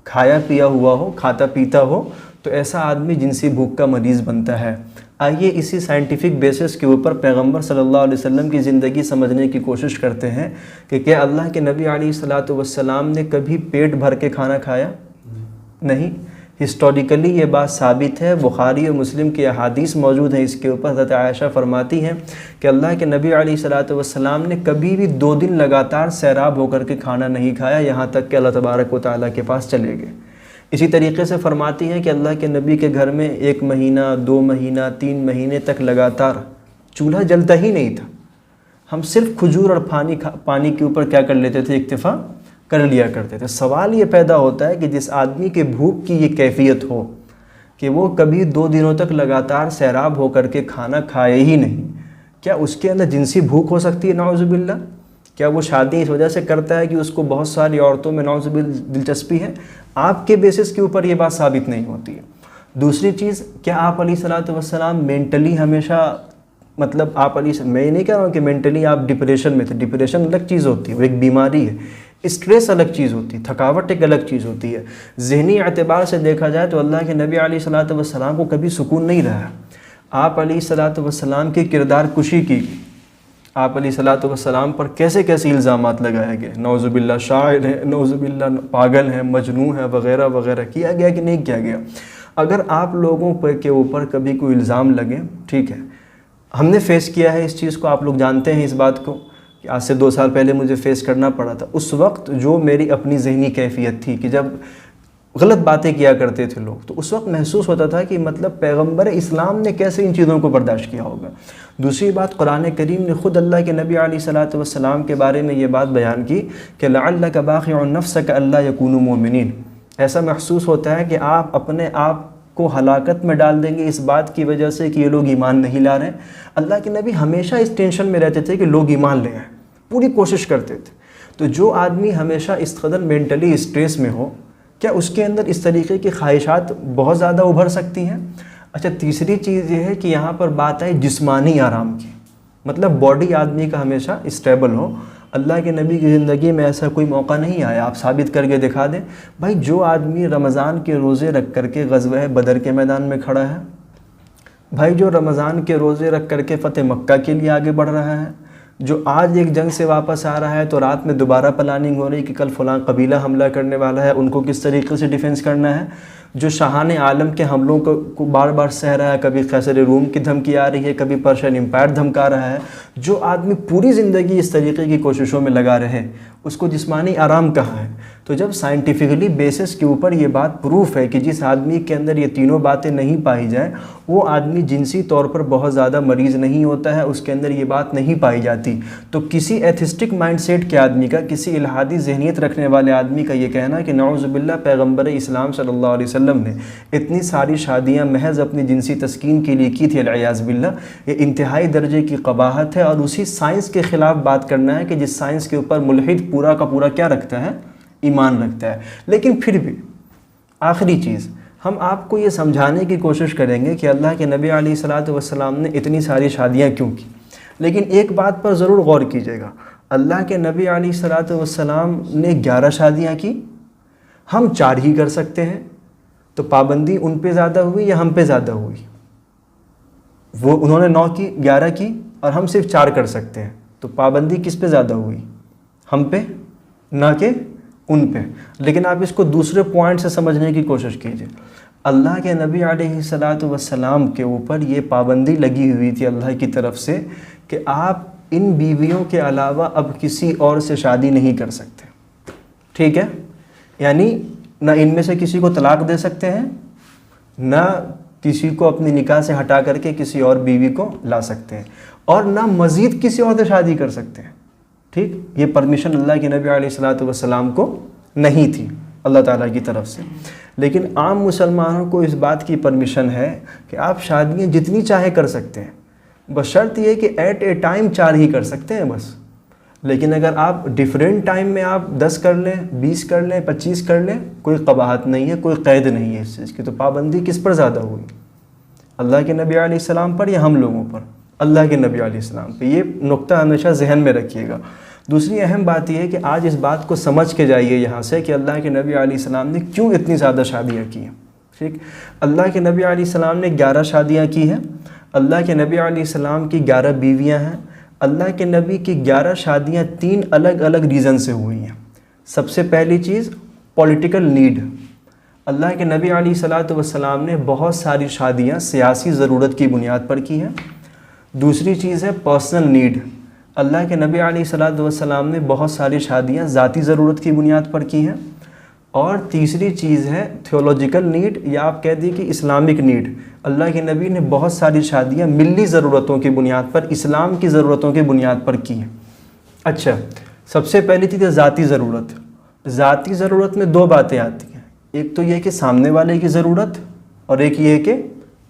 کھایا پیا ہوا ہو, کھاتا پیتا ہو, تو ایسا آدمی جنسی بھوک کا مریض بنتا ہے. آئیے اسی سائنٹیفک بیسس کے اوپر پیغمبر صلی اللہ علیہ وسلم کی زندگی سمجھنے کی کوشش کرتے ہیں کہ کیا اللہ کے نبی علیہ الصلاۃ والسلام نے کبھی پیٹ بھر کے کھانا کھایا؟ نہیں. ہسٹوریکلی یہ بات ثابت ہے, بخاری اور مسلم کی احادیث موجود ہیں اس کے اوپر. حضرت عائشہ فرماتی ہیں کہ اللہ کے نبی علیہ الصلاۃ والسلام نے کبھی بھی 2 دن لگاتار سیراب ہو کر کے کھانا نہیں کھایا, یہاں تک کہ اللہ تبارک و تعالیٰ کے پاس چلے گئے. اسی طریقے سے فرماتی ہیں کہ اللہ کے نبی کے گھر میں 1 مہینہ 2 مہینہ 3 مہینے تک لگاتار چولہا جلتا ہی نہیں تھا. ہم صرف کھجور اور پانی کے اوپر کیا کر لیتے تھے, اکتفا کر لیا کرتے تھے. سوال یہ پیدا ہوتا ہے کہ جس آدمی کے بھوک کی یہ کیفیت ہو کہ وہ کبھی 2 دنوں تک لگاتار سیراب ہو کر کے کھانا کھائے ہی نہیں, کیا اس کے اندر جنسی بھوک ہو سکتی ہے؟ نعوذ باللہ. کیا وہ شادی اس وجہ سے کرتا ہے کہ اس کو بہت ساری عورتوں میں نعوذ باللہ دلچسپی ہے؟ آپ کے بیسس کے اوپر یہ بات ثابت نہیں ہوتی ہے. دوسری چیز, کیا آپ علیہ الصلوۃ والسلام مینٹلی ہمیشہ, مطلب آپ میں یہ نہیں کہہ رہا ہوں کہ مینٹلی آپ ڈپریشن میں تھے. ڈپریشن الگ چیز ہوتی ہے, وہ ایک بیماری ہے. اسٹریس الگ چیز ہوتی ہے, تھکاوٹ ایک الگ چیز ہوتی ہے. ذہنی اعتبار سے دیکھا جائے تو اللہ کے نبی علیہ الصلوۃ والسلام کو کبھی سکون نہیں رہا. آپ علیہ الصلوۃ والسلام کی کردار کشی کی گئی, آپ علیہ الصلوۃ والسلام پر کیسے کیسے الزامات لگائے گئے, نعوذ باللہ شاعر ہیں, نعوذ باللہ پاگل ہیں, مجنون ہیں, وغیرہ وغیرہ. کیا گیا کہ نہیں کیا گیا؟ اگر آپ لوگوں کے اوپر کبھی کوئی الزام لگے, ٹھیک ہے, ہم نے فیس کیا ہے اس چیز کو, آپ لوگ جانتے ہیں اس بات کو کہ آج سے 2 سال پہلے مجھے فیس کرنا پڑا تھا. اس وقت جو میری اپنی ذہنی کیفیت تھی کہ جب غلط باتیں کیا کرتے تھے لوگ, تو اس وقت محسوس ہوتا تھا کہ مطلب پیغمبر اسلام نے کیسے ان چیزوں کو برداشت کیا ہوگا. دوسری بات, قرآن کریم نے خود اللہ کے نبی علیہ الصلوۃ والسلام کے بارے میں یہ بات بیان کی کہ لعلک باخع نفسک الا یکونوا مؤمنین. ایسا محسوس ہوتا ہے کہ آپ اپنے آپ کو ہلاکت میں ڈال دیں گے اس بات کی وجہ سے کہ یہ لوگ ایمان نہیں لا رہے ہیں. اللہ کے نبی ہمیشہ اس ٹینشن میں رہتے تھے کہ لوگ ایمان لے آئیں, پوری کوشش کرتے تھے. تو جو آدمی ہمیشہ اس قدر مینٹلی اسٹریس میں ہو, کیا اس کے اندر اس طریقے کی خواہشات بہت زیادہ ابھر سکتی ہیں؟ اچھا, تیسری چیز یہ ہے کہ یہاں پر بات آئی جسمانی آرام کی, مطلب باڈی آدمی کا ہمیشہ اسٹیبل ہو. اللہ کے نبی کی زندگی میں ایسا کوئی موقع نہیں آیا, آپ ثابت کر کے دکھا دیں. بھائی, جو آدمی رمضان کے روزے رکھ کر کے غزوہ بدر کے میدان میں کھڑا ہے, بھائی جو رمضان کے روزے رکھ کر کے فتح مکہ کے لیے آگے بڑھ رہا ہے, جو آج ایک جنگ سے واپس آ رہا ہے تو رات میں دوبارہ پلاننگ ہو رہی کہ کل فلاں قبیلہ حملہ کرنے والا ہے, ان کو کس طریقے سے ڈیفینس کرنا ہے, جو شاہان عالم کے حملوں کو بار بار سہ رہا ہے, کبھی قیصر روم کی دھمکی آ رہی ہے, کبھی پرشین امپائر دھمکا رہا ہے, جو آدمی پوری زندگی اس طریقے کی کوششوں میں لگا رہے, اس کو جسمانی آرام کہاں ہے؟ تو تو جب سائنٹیفکلی بیسس کے اوپر یہ بات پروف ہے کہ جس آدمی کے اندر یہ تینوں باتیں نہیں پائی جائیں وہ آدمی جنسی طور پر بہت زیادہ مریض نہیں ہوتا ہے، اس کے اندر یہ بات نہیں پائی جاتی، تو کسی ایتھسٹک مائنڈ سیٹ کے آدمی کا، کسی الحادی ذہنیت رکھنے والے آدمی کا یہ کہنا کہ نعوذ باللہ پیغمبر اسلام صلی اللہ علیہ وسلم نے اتنی ساری شادیاں محض اپنی جنسی تسکین کے لیے کی تھی، العیاذ باللہ، یہ انتہائی درجے کی قباحت ہے، اور اسی سائنس کے خلاف بات کرنا ہے کہ جس سائنس کے اوپر ملحد پورا کا پورا کیا رکھتا ہے؟ ایمان رکھتا ہے۔ لیکن پھر بھی آخری چیز ہم آپ کو یہ سمجھانے کی کوشش کریں گے کہ اللہ کے نبی علیہ الصلوۃ والسلام نے اتنی ساری شادیاں کیوں کی، لیکن ایک بات پر ضرور غور کیجیے گا، اللہ کے نبی علیہ الصلوۃ والسلام نے 11 شادیاں کی، ہم 4 ہی کر سکتے ہیں، تو پابندی ان پہ زیادہ ہوئی یا ہم پہ زیادہ ہوئی؟ وہ انہوں نے 9 کی، 11 کی، اور ہم صرف 4 کر سکتے ہیں، تو پابندی کس پہ زیادہ ہوئی؟ ہم پہ، نہ کہ ان پہ۔ لیکن آپ اس کو دوسرے پوائنٹ سے سمجھنے کی کوشش کیجئے، اللہ کے نبی علیہ الصلوۃ والسلام کے اوپر یہ پابندی لگی ہوئی تھی اللہ کی طرف سے کہ آپ ان بیویوں کے علاوہ اب کسی اور سے شادی نہیں کر سکتے، ٹھیک ہے؟ یعنی نہ ان میں سے کسی کو طلاق دے سکتے ہیں، نہ کسی کو اپنی نکاح سے ہٹا کر کے کسی اور بیوی کو لا سکتے ہیں، اور نہ مزید کسی اور سے شادی کر سکتے ہیں، ٹھیک؟ یہ پرمیشن اللہ کے نبی علیہ الصلوۃ والسلام کو نہیں تھی اللہ تعالیٰ کی طرف سے۔ لیکن عام مسلمانوں کو اس بات کی پرمیشن ہے کہ آپ شادیاں جتنی چاہے کر سکتے ہیں، بس شرط یہ کہ ایٹ اے ٹائم 4 ہی کر سکتے ہیں بس۔ لیکن اگر آپ ڈیفرنٹ ٹائم میں آپ 10 کر لیں، 20 کر لیں، 25 کر لیں، کوئی قباحت نہیں ہے، کوئی قید نہیں ہے اس چیز کی۔ تو پابندی کس پر زیادہ ہوئی؟ اللہ کے نبی علیہ السلام پر یا ہم لوگوں پر؟ اللہ کے نبی علیہ السلام پہ۔ یہ نقطہ ہمیشہ ذہن میں رکھیے گا۔ دوسری اہم بات یہ ہے کہ آج اس بات کو سمجھ کے جائیے یہاں سے کہ اللہ کے نبی علیہ السلام نے کیوں اتنی زیادہ شادیاں کی ہیں، ٹھیک؟ اللہ کے نبی علیہ السلام نے 11 شادیاں کی ہیں، اللہ کے نبی علیہ السلام کی 11 بیویاں ہیں۔ اللہ کے نبی کی 11 شادیاں 3 الگ الگ ریزن سے ہوئی ہیں۔ سب سے پہلی چیز پولیٹیکل نیڈ، اللہ کے نبی علیہ الصلوۃ والسلام نے بہت ساری شادیاں سیاسی ضرورت کی بنیاد پر کی ہیں۔ دوسری چیز ہے پرسنل نیڈ، اللہ کے نبی علیہ الصلوۃ والسلام نے بہت ساری شادیاں ذاتی ضرورت کی بنیاد پر کی ہیں۔ اور تیسری چیز ہے تھیولوجیکل نیڈ، یا آپ کہہ دیجیے کہ اسلامک نیڈ، اللہ کے نبی نے بہت ساری شادیاں ملی ضرورتوں کی بنیاد پر، اسلام کی ضرورتوں کی بنیاد پر کی ہیں۔ اچھا، سب سے پہلی چیز ہے ذاتی ضرورت۔ ذاتی ضرورت میں 2 باتیں آتی ہیں، ایک تو یہ کہ سامنے والے کی ضرورت، اور ایک یہ کہ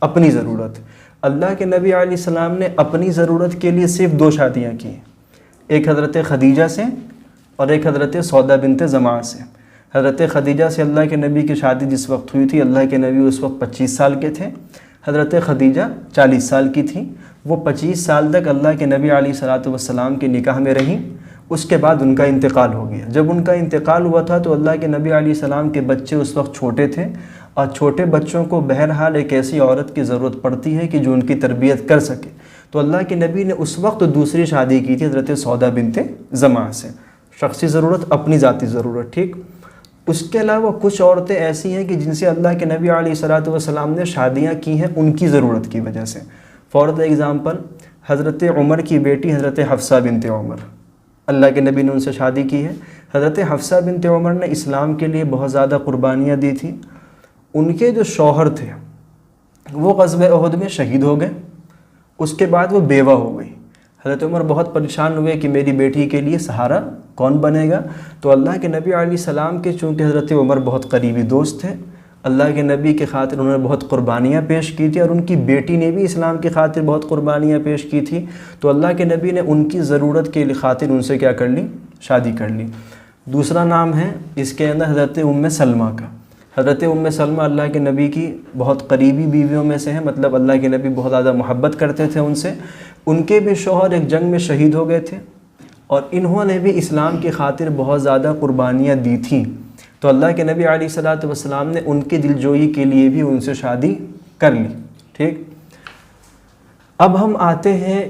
اپنی ضرورت۔ اللہ کے نبی علیہ السلام نے اپنی ضرورت کے لیے صرف 2 شادیاں کی ہیں، ایک حضرت خدیجہ سے اور ایک حضرت سودا بنت زمعہ سے۔ حضرت خدیجہ سے اللہ کے نبی کی شادی جس وقت ہوئی تھی، اللہ کے نبی اس وقت 25 سال کے تھے، حضرت خدیجہ 40 سال کی تھیں۔ وہ 25 سال تک اللہ کے نبی علیہ الصلوۃ والسلام کے نکاح میں رہیں، اس کے بعد ان کا انتقال ہو گیا۔ جب ان کا انتقال ہوا تھا تو اللہ کے نبی علیہ السلام کے بچے اس وقت چھوٹے تھے، اور چھوٹے بچوں کو بہرحال ایک ایسی عورت کی ضرورت پڑتی ہے کہ جو ان کی تربیت کر سکے۔ تو اللہ کے نبی نے اس وقت دوسری شادی کی تھی حضرت سودا بنت زمعہ سے۔ شخصی ضرورت، اپنی ذاتی ضرورت، ٹھیک؟ اس کے علاوہ کچھ عورتیں ایسی ہیں کہ جن سے اللہ کے نبی علیہ الصلوۃ والسلام نے شادیاں کی ہیں ان کی ضرورت کی وجہ سے۔ فار ایگزامپل حضرت عمر کی بیٹی حضرت حفصہ بنت عمر، اللہ کے نبی نے ان سے شادی کی ہے۔ حضرت حفصہ بنت عمر نے اسلام کے لیے بہت زیادہ قربانیاں دی تھیں۔ ان کے جو شوہر تھے وہ غزوہ احد میں شہید ہو گئے، اس کے بعد وہ بیوہ ہو گئی۔ حضرت عمر بہت پریشان ہوئے کہ میری بیٹی کے لیے سہارا کون بنے گا؟ تو اللہ کے نبی علیہ السلام کے چونکہ حضرت عمر بہت قریبی دوست تھے، اللہ کے نبی کے خاطر انہوں نے بہت قربانیاں پیش کی تھی، اور ان کی بیٹی نے بھی اسلام کی خاطر بہت قربانیاں پیش کی تھی۔ تو اللہ کے نبی نے ان کی ضرورت کے خاطر ان سے کیا کر لی؟ شادی کر لی۔ دوسرا نام ہے اس کے اندر حضرت ام سلمہ کا۔ حضرت ام سلمہ اللہ کے نبی کی بہت قریبی بیویوں میں سے ہیں، مطلب اللہ کے نبی بہت زیادہ محبت کرتے تھے ان سے۔ ان کے بھی شوہر ایک جنگ میں شہید ہو گئے تھے، اور انہوں نے بھی اسلام کی خاطر بہت زیادہ قربانیاں دی تھیں۔ تو اللہ کے نبی علیہ الصلوۃ والسلام نے ان کی دلجوئی کے لیے بھی ان سے شادی کر لی، ٹھیک؟ اب ہم آتے ہیں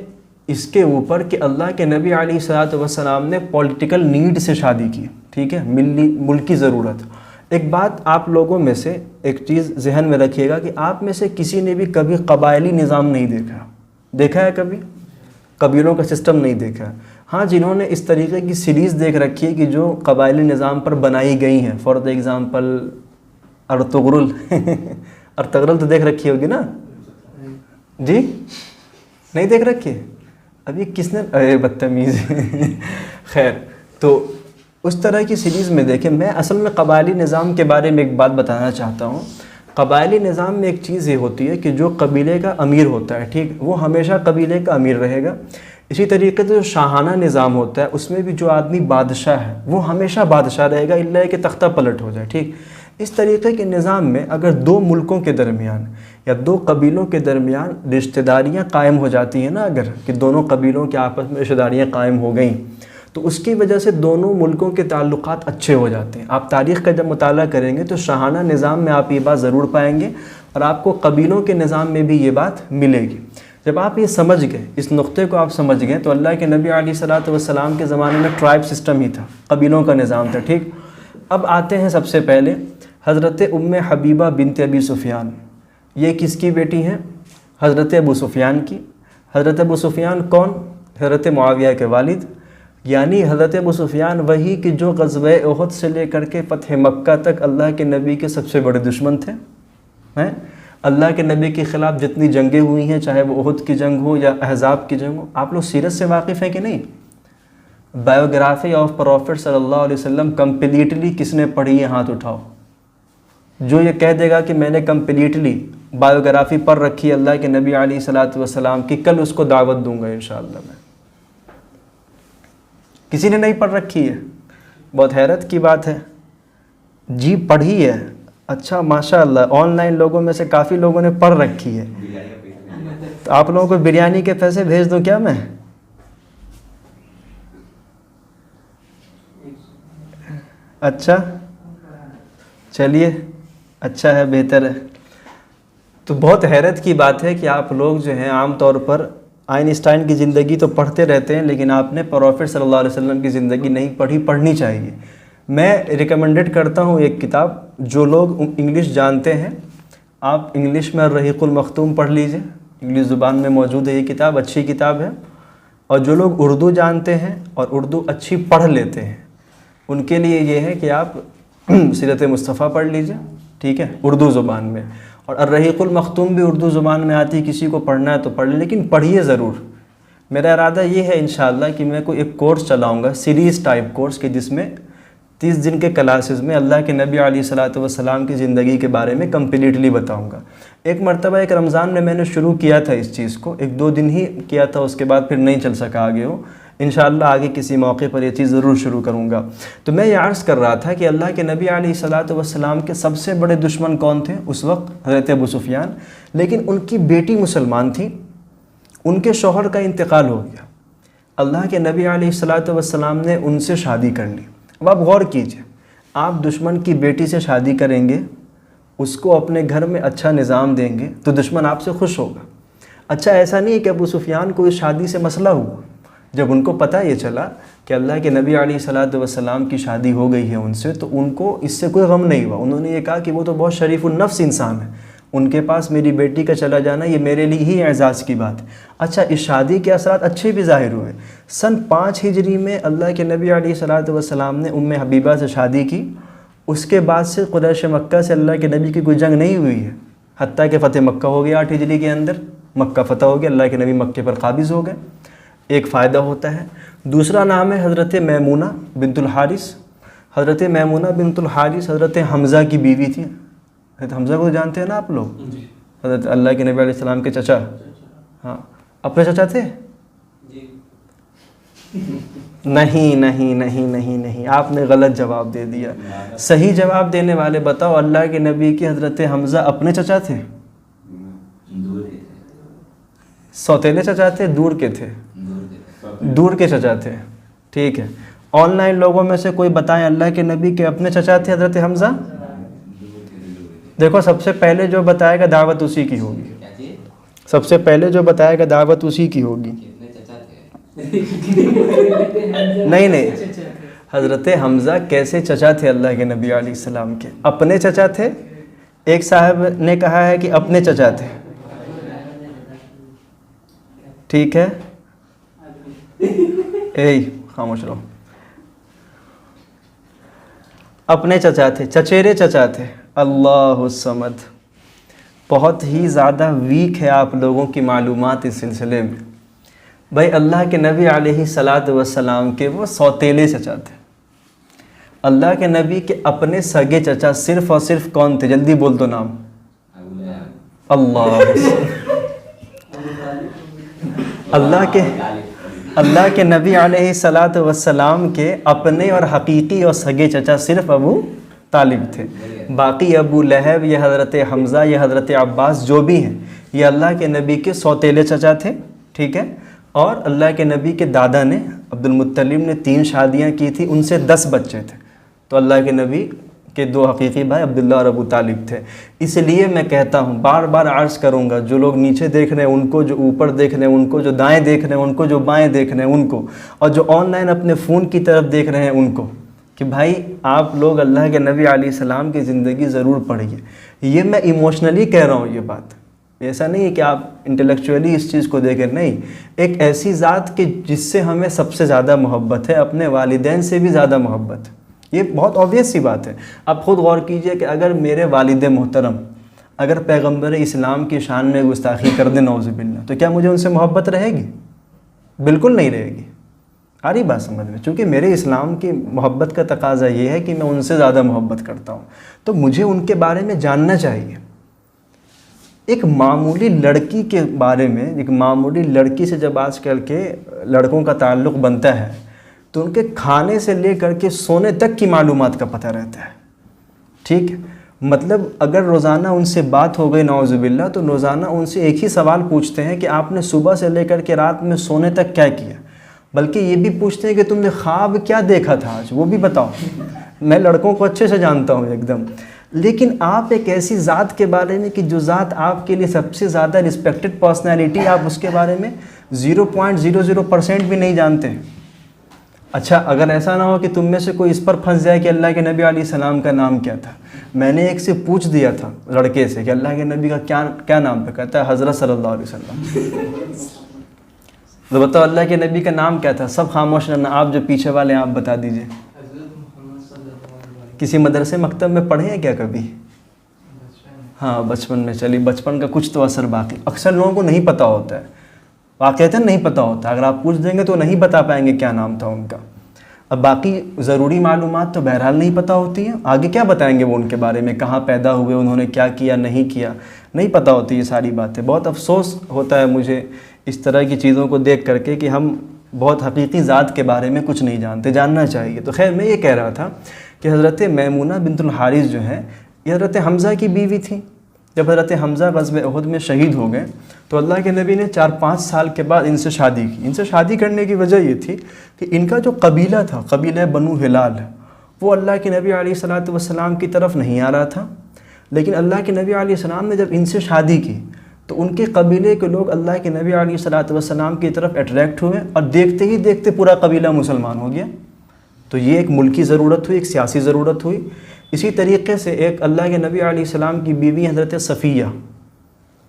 اس کے اوپر کہ اللہ کے نبی علیہ الصلوۃ والسلام نے پولیٹیکل نیڈ سے شادی کی، ٹھیک ہے، ملکی ضرورت۔ ایک بات آپ لوگوں میں سے ایک چیز ذہن میں رکھیے گا کہ آپ میں سے کسی نے بھی کبھی قبائلی نظام نہیں دیکھا ہے کبھی؟ قبیلوں کا سسٹم نہیں دیکھا۔ ہاں جنہوں نے اس طریقے کی سیریز دیکھ رکھی ہے کہ جو قبائلی نظام پر بنائی گئی ہیں، فار ایگزامپل ارطغرل ارطغرل تو دیکھ رکھی ہوگی نا جی؟ نہیں دیکھ رکھی؟ اب یہ کس نے، ارے بدتمیز خیر، تو اس طرح کی سیریز میں دیکھیں. میں اصل میں قبائلی نظام کے بارے میں ایک بات بتانا چاہتا ہوں. قبائلی نظام میں ایک چیز یہ ہوتی ہے کہ جو قبیلے کا امیر ہوتا ہے، ٹھیک، وہ ہمیشہ قبیلے کا امیر رہے گا. اسی طریقے سے جو شاہانہ نظام ہوتا ہے اس میں بھی جو آدمی بادشاہ ہے وہ ہمیشہ بادشاہ رہے گا، الا کہ تختہ پلٹ ہو جائے، ٹھیک. اس طریقے کے نظام میں اگر دو ملکوں کے درمیان یا دو قبیلوں کے درمیان رشتہ داریاں قائم ہو جاتی ہیں نا، اگر کہ دونوں قبیلوں کے آپس میں رشتہ داریاں قائم ہو گئیں تو اس کی وجہ سے دونوں ملکوں کے تعلقات اچھے ہو جاتے ہیں. آپ تاریخ کا جب مطالعہ کریں گے تو شاہانہ نظام میں آپ یہ بات ضرور پائیں گے، اور آپ کو قبیلوں کے نظام میں بھی یہ بات ملے گی. جب آپ یہ سمجھ گئے، اس نقطے کو آپ سمجھ گئے، تو اللہ کے نبی علیہ الصلوۃ والسلام کے زمانے میں ٹرائب سسٹم ہی تھا، قبیلوں کا نظام تھا، ٹھیک. اب آتے ہیں سب سے پہلے حضرت ام حبیبہ بنت ابی سفیان. یہ کس کی بیٹی ہیں؟ حضرت ابو سفیان کی. حضرت ابو سفیان کون؟ حضرت معاویہ کے والد. یعنی حضرت ابو سفیان وہی کہ جو غزوہ احد سے لے کر کے فتح مکہ تک اللہ کے نبی کے سب سے بڑے دشمن تھے. اللہ کے نبی کے خلاف جتنی جنگیں ہوئی ہیں، چاہے وہ احد کی جنگ ہو یا احزاب کی جنگ ہو. آپ لوگ سیرت سے واقف ہیں کہ نہیں؟ بایوگرافی آف پروفٹ صلی اللہ علیہ وسلم کمپلیٹلی کس نے پڑھی ہے؟ ہاتھ اٹھاؤ. جو یہ کہہ دے گا کہ میں نے کمپلیٹلی بایوگرافی پڑھ رکھی ہے اللہ کے نبی علیہ الصلوۃ والسلام کی، کل اس کو دعوت دوں گا انشاءاللہ میں. کسی نے نہیں پڑھ رکھی ہے؟ بہت حیرت کی بات ہے. جی پڑھی ہے، اچھا ماشاءاللہ. آن لائن لوگوں میں سے کافی لوگوں نے پڑھ رکھی ہے. تو آپ لوگوں کو بریانی کے پیسے بھیج دوں کیا میں؟ اچھا چلیے، اچھا ہے، بہتر ہے. تو بہت حیرت کی بات ہے کہ آپ لوگ جو ہیں عام طور پر آئنسٹائن کی زندگی تو پڑھتے رہتے ہیں، لیکن آپ نے پروفٹ صلی اللہ علیہ وسلم کی زندگی نہیں پڑھی. پڑھنی چاہیے. میں ریکمنڈڈ کرتا ہوں ایک کتاب، جو لوگ انگلش جانتے ہیں آپ انگلش میں الرحیق المختوم پڑھ لیجئے، انگلش زبان میں موجود ہے یہ کتاب، اچھی کتاب ہے. اور جو لوگ اردو جانتے ہیں اور اردو اچھی پڑھ لیتے ہیں ان کے لیے یہ ہے کہ آپ سیرت مصطفیٰ پڑھ لیجئے، ٹھیک ہے، اردو زبان میں. اور الرحیق المختوم بھی اردو زبان میں آتی ہے، کسی کو پڑھنا ہے تو پڑھ لیں، لیکن پڑھیے ضرور. میرا ارادہ یہ ہے انشاءاللہ کہ میں کوئی ایک کورس چلاؤں گا، سیریز ٹائپ کورس، کہ جس میں 30 دن کے کلاسز میں اللہ کے نبی علیہ الصلوۃ والسلام کی زندگی کے بارے میں کمپلیٹلی بتاؤں گا. ایک مرتبہ ایک رمضان میں نے شروع کیا تھا اس چیز کو، 1-2 دن ہی کیا تھا، اس کے بعد پھر نہیں چل سکا آگے ہو. انشاءاللہ آگے کسی موقع پر یہ چیز ضرور شروع کروں گا. تو میں یہ عرض کر رہا تھا کہ اللہ کے نبی علیہ الصلوۃ والسلام کے سب سے بڑے دشمن کون تھے اس وقت؟ حضرت ابو سفیان. لیکن ان کی بیٹی مسلمان تھی، ان کے شوہر کا انتقال ہو گیا. اللہ کے نبی علیہ الصلوۃ والسلام نے ان سے شادی کر لی. اب آپ غور کیجئے، آپ دشمن کی بیٹی سے شادی کریں گے، اس کو اپنے گھر میں اچھا نظام دیں گے تو دشمن آپ سے خوش ہوگا. اچھا ایسا نہیں ہے کہ ابو سفیان کو اس شادی سے مسئلہ ہوا. جب ان کو پتہ یہ چلا کہ اللہ کے نبی علیہ الصلوۃ والسلام کی شادی ہو گئی ہے ان سے، تو ان کو اس سے کوئی غم نہیں ہوا. انہوں نے یہ کہا کہ وہ تو بہت شریف النفس انسان ہے، ان کے پاس میری بیٹی کا چلا جانا یہ میرے لیے ہی اعزاز کی بات ہے. اچھا اس شادی کے اثرات اچھے بھی ظاہر ہوئے. سن 5 ہجری میں اللہ کے نبی علیہ الصلوۃ والسلام نے ام حبیبہ سے شادی کی. اس کے بعد سے قریش مکہ سے اللہ کے نبی کی کوئی جنگ نہیں ہوئی ہے، حتیٰ کہ فتح مکہ ہو گیا 8 ہجری کے اندر. مکہ فتح ہو گیا، اللہ کے نبی مکے پر قابض ہو گئے. ایک فائدہ ہوتا ہے. دوسرا نام ہے حضرت میمونہ بنت الحارث. حضرت میمونہ بنت الحارث حضرت حمزہ کی بیوی تھی. حضرت حمزہ کو جانتے ہیں نا آپ لوگ، حضرت اللہ کے نبی علیہ السلام کے چچا. ہاں اپنے چچا تھے؟ نہیں نہیں نہیں نہیں نہیں، آپ نے غلط جواب دے دیا. صحیح جواب دینے والے بتاؤ، اللہ کے نبی کی حضرت حمزہ اپنے چچا تھے؟ سوتیلے چچا تھے؟ دور کے تھے؟ دور کے چچا تھے. ٹھیک ہے. آن لائن لوگوں میں سے کوئی بتائیں اللہ کے نبی کے اپنے چچا تھے حضرت حمزہ؟ دیکھو سب سے پہلے جو بتائے گا دعوت اسی کی ہوگی. سب سے پہلے جو بتائے گا دعوت اسی کی ہوگی. نہیں نہیں، حضرت حمزہ کیسے چچا تھے اللہ کے نبی علیہ السلام کے؟ اپنے چچا تھے. ایک صاحب نے کہا ہے کہ اپنے چچا تھے. ٹھیک ہے. خاموش رہو. اپنے چچا تھے, چچیرے چچا تھے. اللہ الصمد. بہت ہی زیادہ ویک ہے آپ لوگوں کی معلومات اس سلسلے میں. بھائی اللہ کے نبی علیہ السلام کے وہ سوتیلے چچا تھے. اللہ کے نبی کے اپنے سگے چچا صرف اور صرف کون تھے؟ جلدی بول دو نام. اللہ کے نبی علیہ السلام کے اپنے اور حقیقی اور سگے چچا صرف ابو طالب تھے. باقی ابو لہب، یہ حضرت حمزہ، یہ حضرت عباس جو بھی ہیں، یہ اللہ کے نبی کے سوتیلے چچا تھے. ٹھیک ہے. اور اللہ کے نبی کے دادا نے عبد المطلب نے 3 شادیاں کی تھی، ان سے 10 بچے تھے. تو اللہ کے نبی کے 2 حقیقی بھائی عبداللہ اور ابو طالب تھے. اس لیے میں کہتا ہوں، بار بار عرض کروں گا، جو لوگ نیچے دیکھ رہے ہیں ان کو، جو اوپر دیکھ رہے ہیں ان کو، جو دائیں دیکھ رہے ہیں ان کو، جو بائیں دیکھ رہے ہیں ان کو، اور جو آن لائن اپنے فون کی طرف دیکھ رہے ہیں ان کو، کہ بھائی آپ لوگ اللہ کے نبی علیہ السلام کی زندگی ضرور پڑھیے. یہ میں ایموشنلی کہہ رہا ہوں، یہ بات ایسا نہیں ہے کہ آپ انٹلیکچولی اس چیز کو دیکھیں. نہیں، ایک ایسی ذات کہ جس سے ہمیں سب سے زیادہ محبت ہے، اپنے والدین سے بھی زیادہ محبت. یہ بہت آبویس سی بات ہے. آپ خود غور کیجئے کہ اگر میرے والد محترم اگر پیغمبر اسلام کی شان میں گستاخی کر دیں نعوذ باللہ، تو کیا مجھے ان سے محبت رہے گی؟ بالکل نہیں رہے گی. آ رہی بات سمجھ میں؟ چونکہ میرے اسلام کی محبت کا تقاضا یہ ہے کہ میں ان سے زیادہ محبت کرتا ہوں، تو مجھے ان کے بارے میں جاننا چاہیے. ایک معمولی لڑکی کے بارے میں، ایک معمولی لڑکی سے جب آج کل کے لڑکوں کا تعلق بنتا ہے تو ان کے کھانے سے لے کر کے سونے تک کی معلومات کا پتہ رہتا ہے. ٹھیک ہے. مطلب اگر روزانہ ان سے بات ہو گئی نعوذ باللہ، تو روزانہ ان سے ایک ہی سوال پوچھتے ہیں کہ آپ نے صبح سے لے کر کے رات میں سونے تک کیا کیا. بلکہ یہ بھی پوچھتے ہیں کہ تم نے خواب کیا دیکھا تھا آج، وہ بھی بتاؤ. میں لڑکوں کو اچھے سے جانتا ہوں ایک دم. لیکن آپ ایک ایسی ذات کے بارے میں کہ جو ذات آپ کے لیے سب سے زیادہ رسپیکٹڈ پرسنالٹی، آپ اس کے بارے میں 0.00% بھی نہیں جانتے. اچھا، اگر ایسا نہ ہو کہ تم میں سے کوئی اس پر پھنس جائے کہ اللہ کے نبی علیہ السلام کا نام کیا تھا. میں نے ایک سے پوچھ دیا تھا لڑکے سے کہ اللہ کے نبی کا کیا نام تھا. کہتا ہے حضرت صلی اللہ علیہ وسلم. تو بتاؤ اللہ کے نبی کا نام کیا تھا؟ سب خاموش رہنا. آپ جو پیچھے والے ہیں آپ بتا دیجئے. کسی مدرسے مکتب میں پڑھے ہیں کیا کبھی؟ ہاں بچپن میں. چلیے بچپن کا کچھ تو اثر باقی. اکثر لوگوں کو نہیں پتہ ہوتا ہے، واقعتاً نہیں پتہ ہوتا. اگر آپ پوچھ دیں گے تو نہیں بتا پائیں گے کیا نام تھا ان کا. اب باقی ضروری معلومات تو بہرحال نہیں پتہ ہوتی ہیں. آگے کیا بتائیں گے وہ ان کے بارے میں، کہاں پیدا ہوئے، انہوں نے کیا کیا نہیں کیا، نہیں پتہ ہوتی یہ ساری باتیں. بہت افسوس ہوتا ہے مجھے اس طرح کی چیزوں کو دیکھ کر کے کہ ہم بہت حقیقی ذات کے بارے میں کچھ نہیں جانتے. جاننا چاہیے. تو خیر، میں یہ کہہ رہا تھا کہ حضرت میمونہ بنت الحارث جو ہیں، یہ حضرت حمزہ کی بیوی تھی. جب حضرت حمزہ غزوہ احد میں شہید ہو گئے تو اللہ کے نبی نے 4-5 سال کے بعد ان سے شادی کی. ان سے شادی کرنے کی وجہ یہ تھی کہ ان کا جو قبیلہ تھا، قبیلہ بنو ہلال، وہ اللہ کے نبی علیہ السلام کی طرف نہیں آ رہا تھا. لیکن اللہ کے نبی علیہ السلام نے جب ان سے شادی کی تو ان کے قبیلے کے لوگ اللہ کے نبی علیہ السلام کی طرف اٹریکٹ ہوئے، اور دیکھتے ہی دیکھتے پورا قبیلہ مسلمان ہو گیا. تو یہ ایک ملکی ضرورت ہوئی، ایک سیاسی ضرورت ہوئی. اسی طریقے سے ایک اللہ کے نبی علیہ السلام کی بیوی حضرت صفیہ،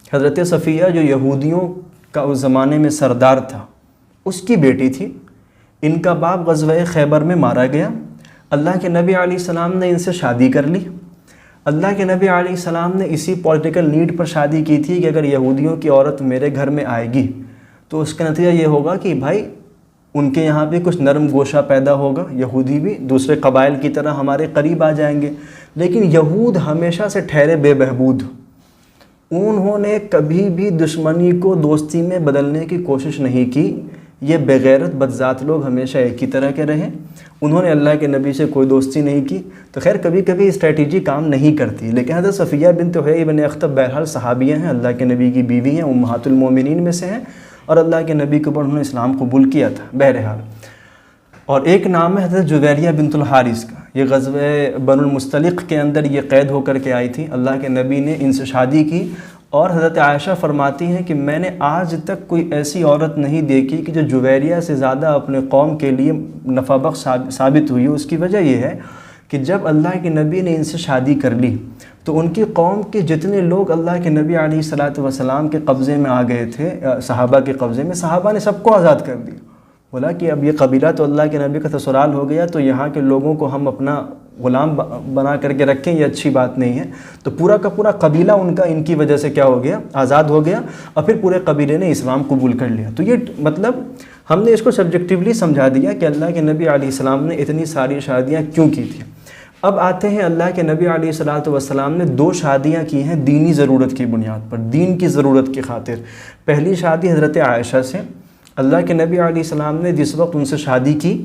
حضرت صفیہ جو یہودیوں کا اس زمانے میں سردار تھا، اس کی بیٹی تھی. ان کا باپ غزوہ خیبر میں مارا گیا. اللہ کے نبی علیہ السلام نے ان سے شادی کر لی. اللہ کے نبی علیہ السلام نے اسی پولیٹیکل نیڈ پر شادی کی تھی کہ اگر یہودیوں کی عورت میرے گھر میں آئے گی تو اس کا نتیجہ یہ ہوگا کہ بھائی ان کے یہاں بھی کچھ نرم گوشہ پیدا ہوگا، یہودی بھی دوسرے قبائل کی طرح ہمارے قریب آ جائیں گے. لیکن یہود ہمیشہ سے ٹھہرے بے بہبود. انہوں نے کبھی بھی دشمنی کو دوستی میں بدلنے کی کوشش نہیں کی. یہ بغیرت بدذات لوگ ہمیشہ ایک ہی طرح کے رہے. انہوں نے اللہ کے نبی سے کوئی دوستی نہیں کی. تو خیر کبھی کبھی اسٹریٹجی کام نہیں کرتی. لیکن حضرت صفیہ بنت حیی بن اخطب بہرحال صحابیہ ہیں، اللہ کے نبی کی بیوی ہیں، امہات المومنین میں سے ہیں، اور اللہ کے نبی کے اوپر انہوں نے اسلام قبول کیا تھا بہرحال. اور ایک نام ہے حضرت جویریہ بنت الحارث کا. یہ غزوہ بنو المستلق کے اندر یہ قید ہو کر کے آئی تھی. اللہ کے نبی نے ان سے شادی کی. اور حضرت عائشہ فرماتی ہیں کہ میں نے آج تک کوئی ایسی عورت نہیں دیکھی کہ جو جویریہ سے زیادہ اپنے قوم کے لیے نفع بخش ثابت ہوئی. اس کی وجہ یہ ہے کہ جب اللہ کے نبی نے ان سے شادی کر لی تو ان کی قوم کے جتنے لوگ اللہ کے نبی علیہ السلام کے قبضے میں آ گئے تھے، صحابہ کے قبضے میں، صحابہ نے سب کو آزاد کر دیا. بولا کہ اب یہ قبیلہ تو اللہ کے نبی کا سسرال ہو گیا، تو یہاں کے لوگوں کو ہم اپنا غلام بنا کر کے رکھیں، یہ اچھی بات نہیں ہے۔ تو پورا کا پورا قبیلہ ان کی وجہ سے کیا ہو گیا؟ آزاد ہو گیا، اور پھر پورے قبیلے نے اسلام قبول کر لیا۔ تو یہ مطلب ہم نے اس کو سبجیکٹیولی سمجھا دیا کہ اللہ کے نبی علیہ السلام نے اتنی ساری شادیاں کیوں کی تھیں۔ اب آتے ہیں اللہ کے نبی علیہ السلام نے 2 شادیاں کی ہیں دینی ضرورت کی بنیاد پر، دین کی ضرورت کی خاطر۔ پہلی شادی حضرت عائشہ سے، اللہ کے نبی علیہ السلام نے جس وقت ان سے شادی کی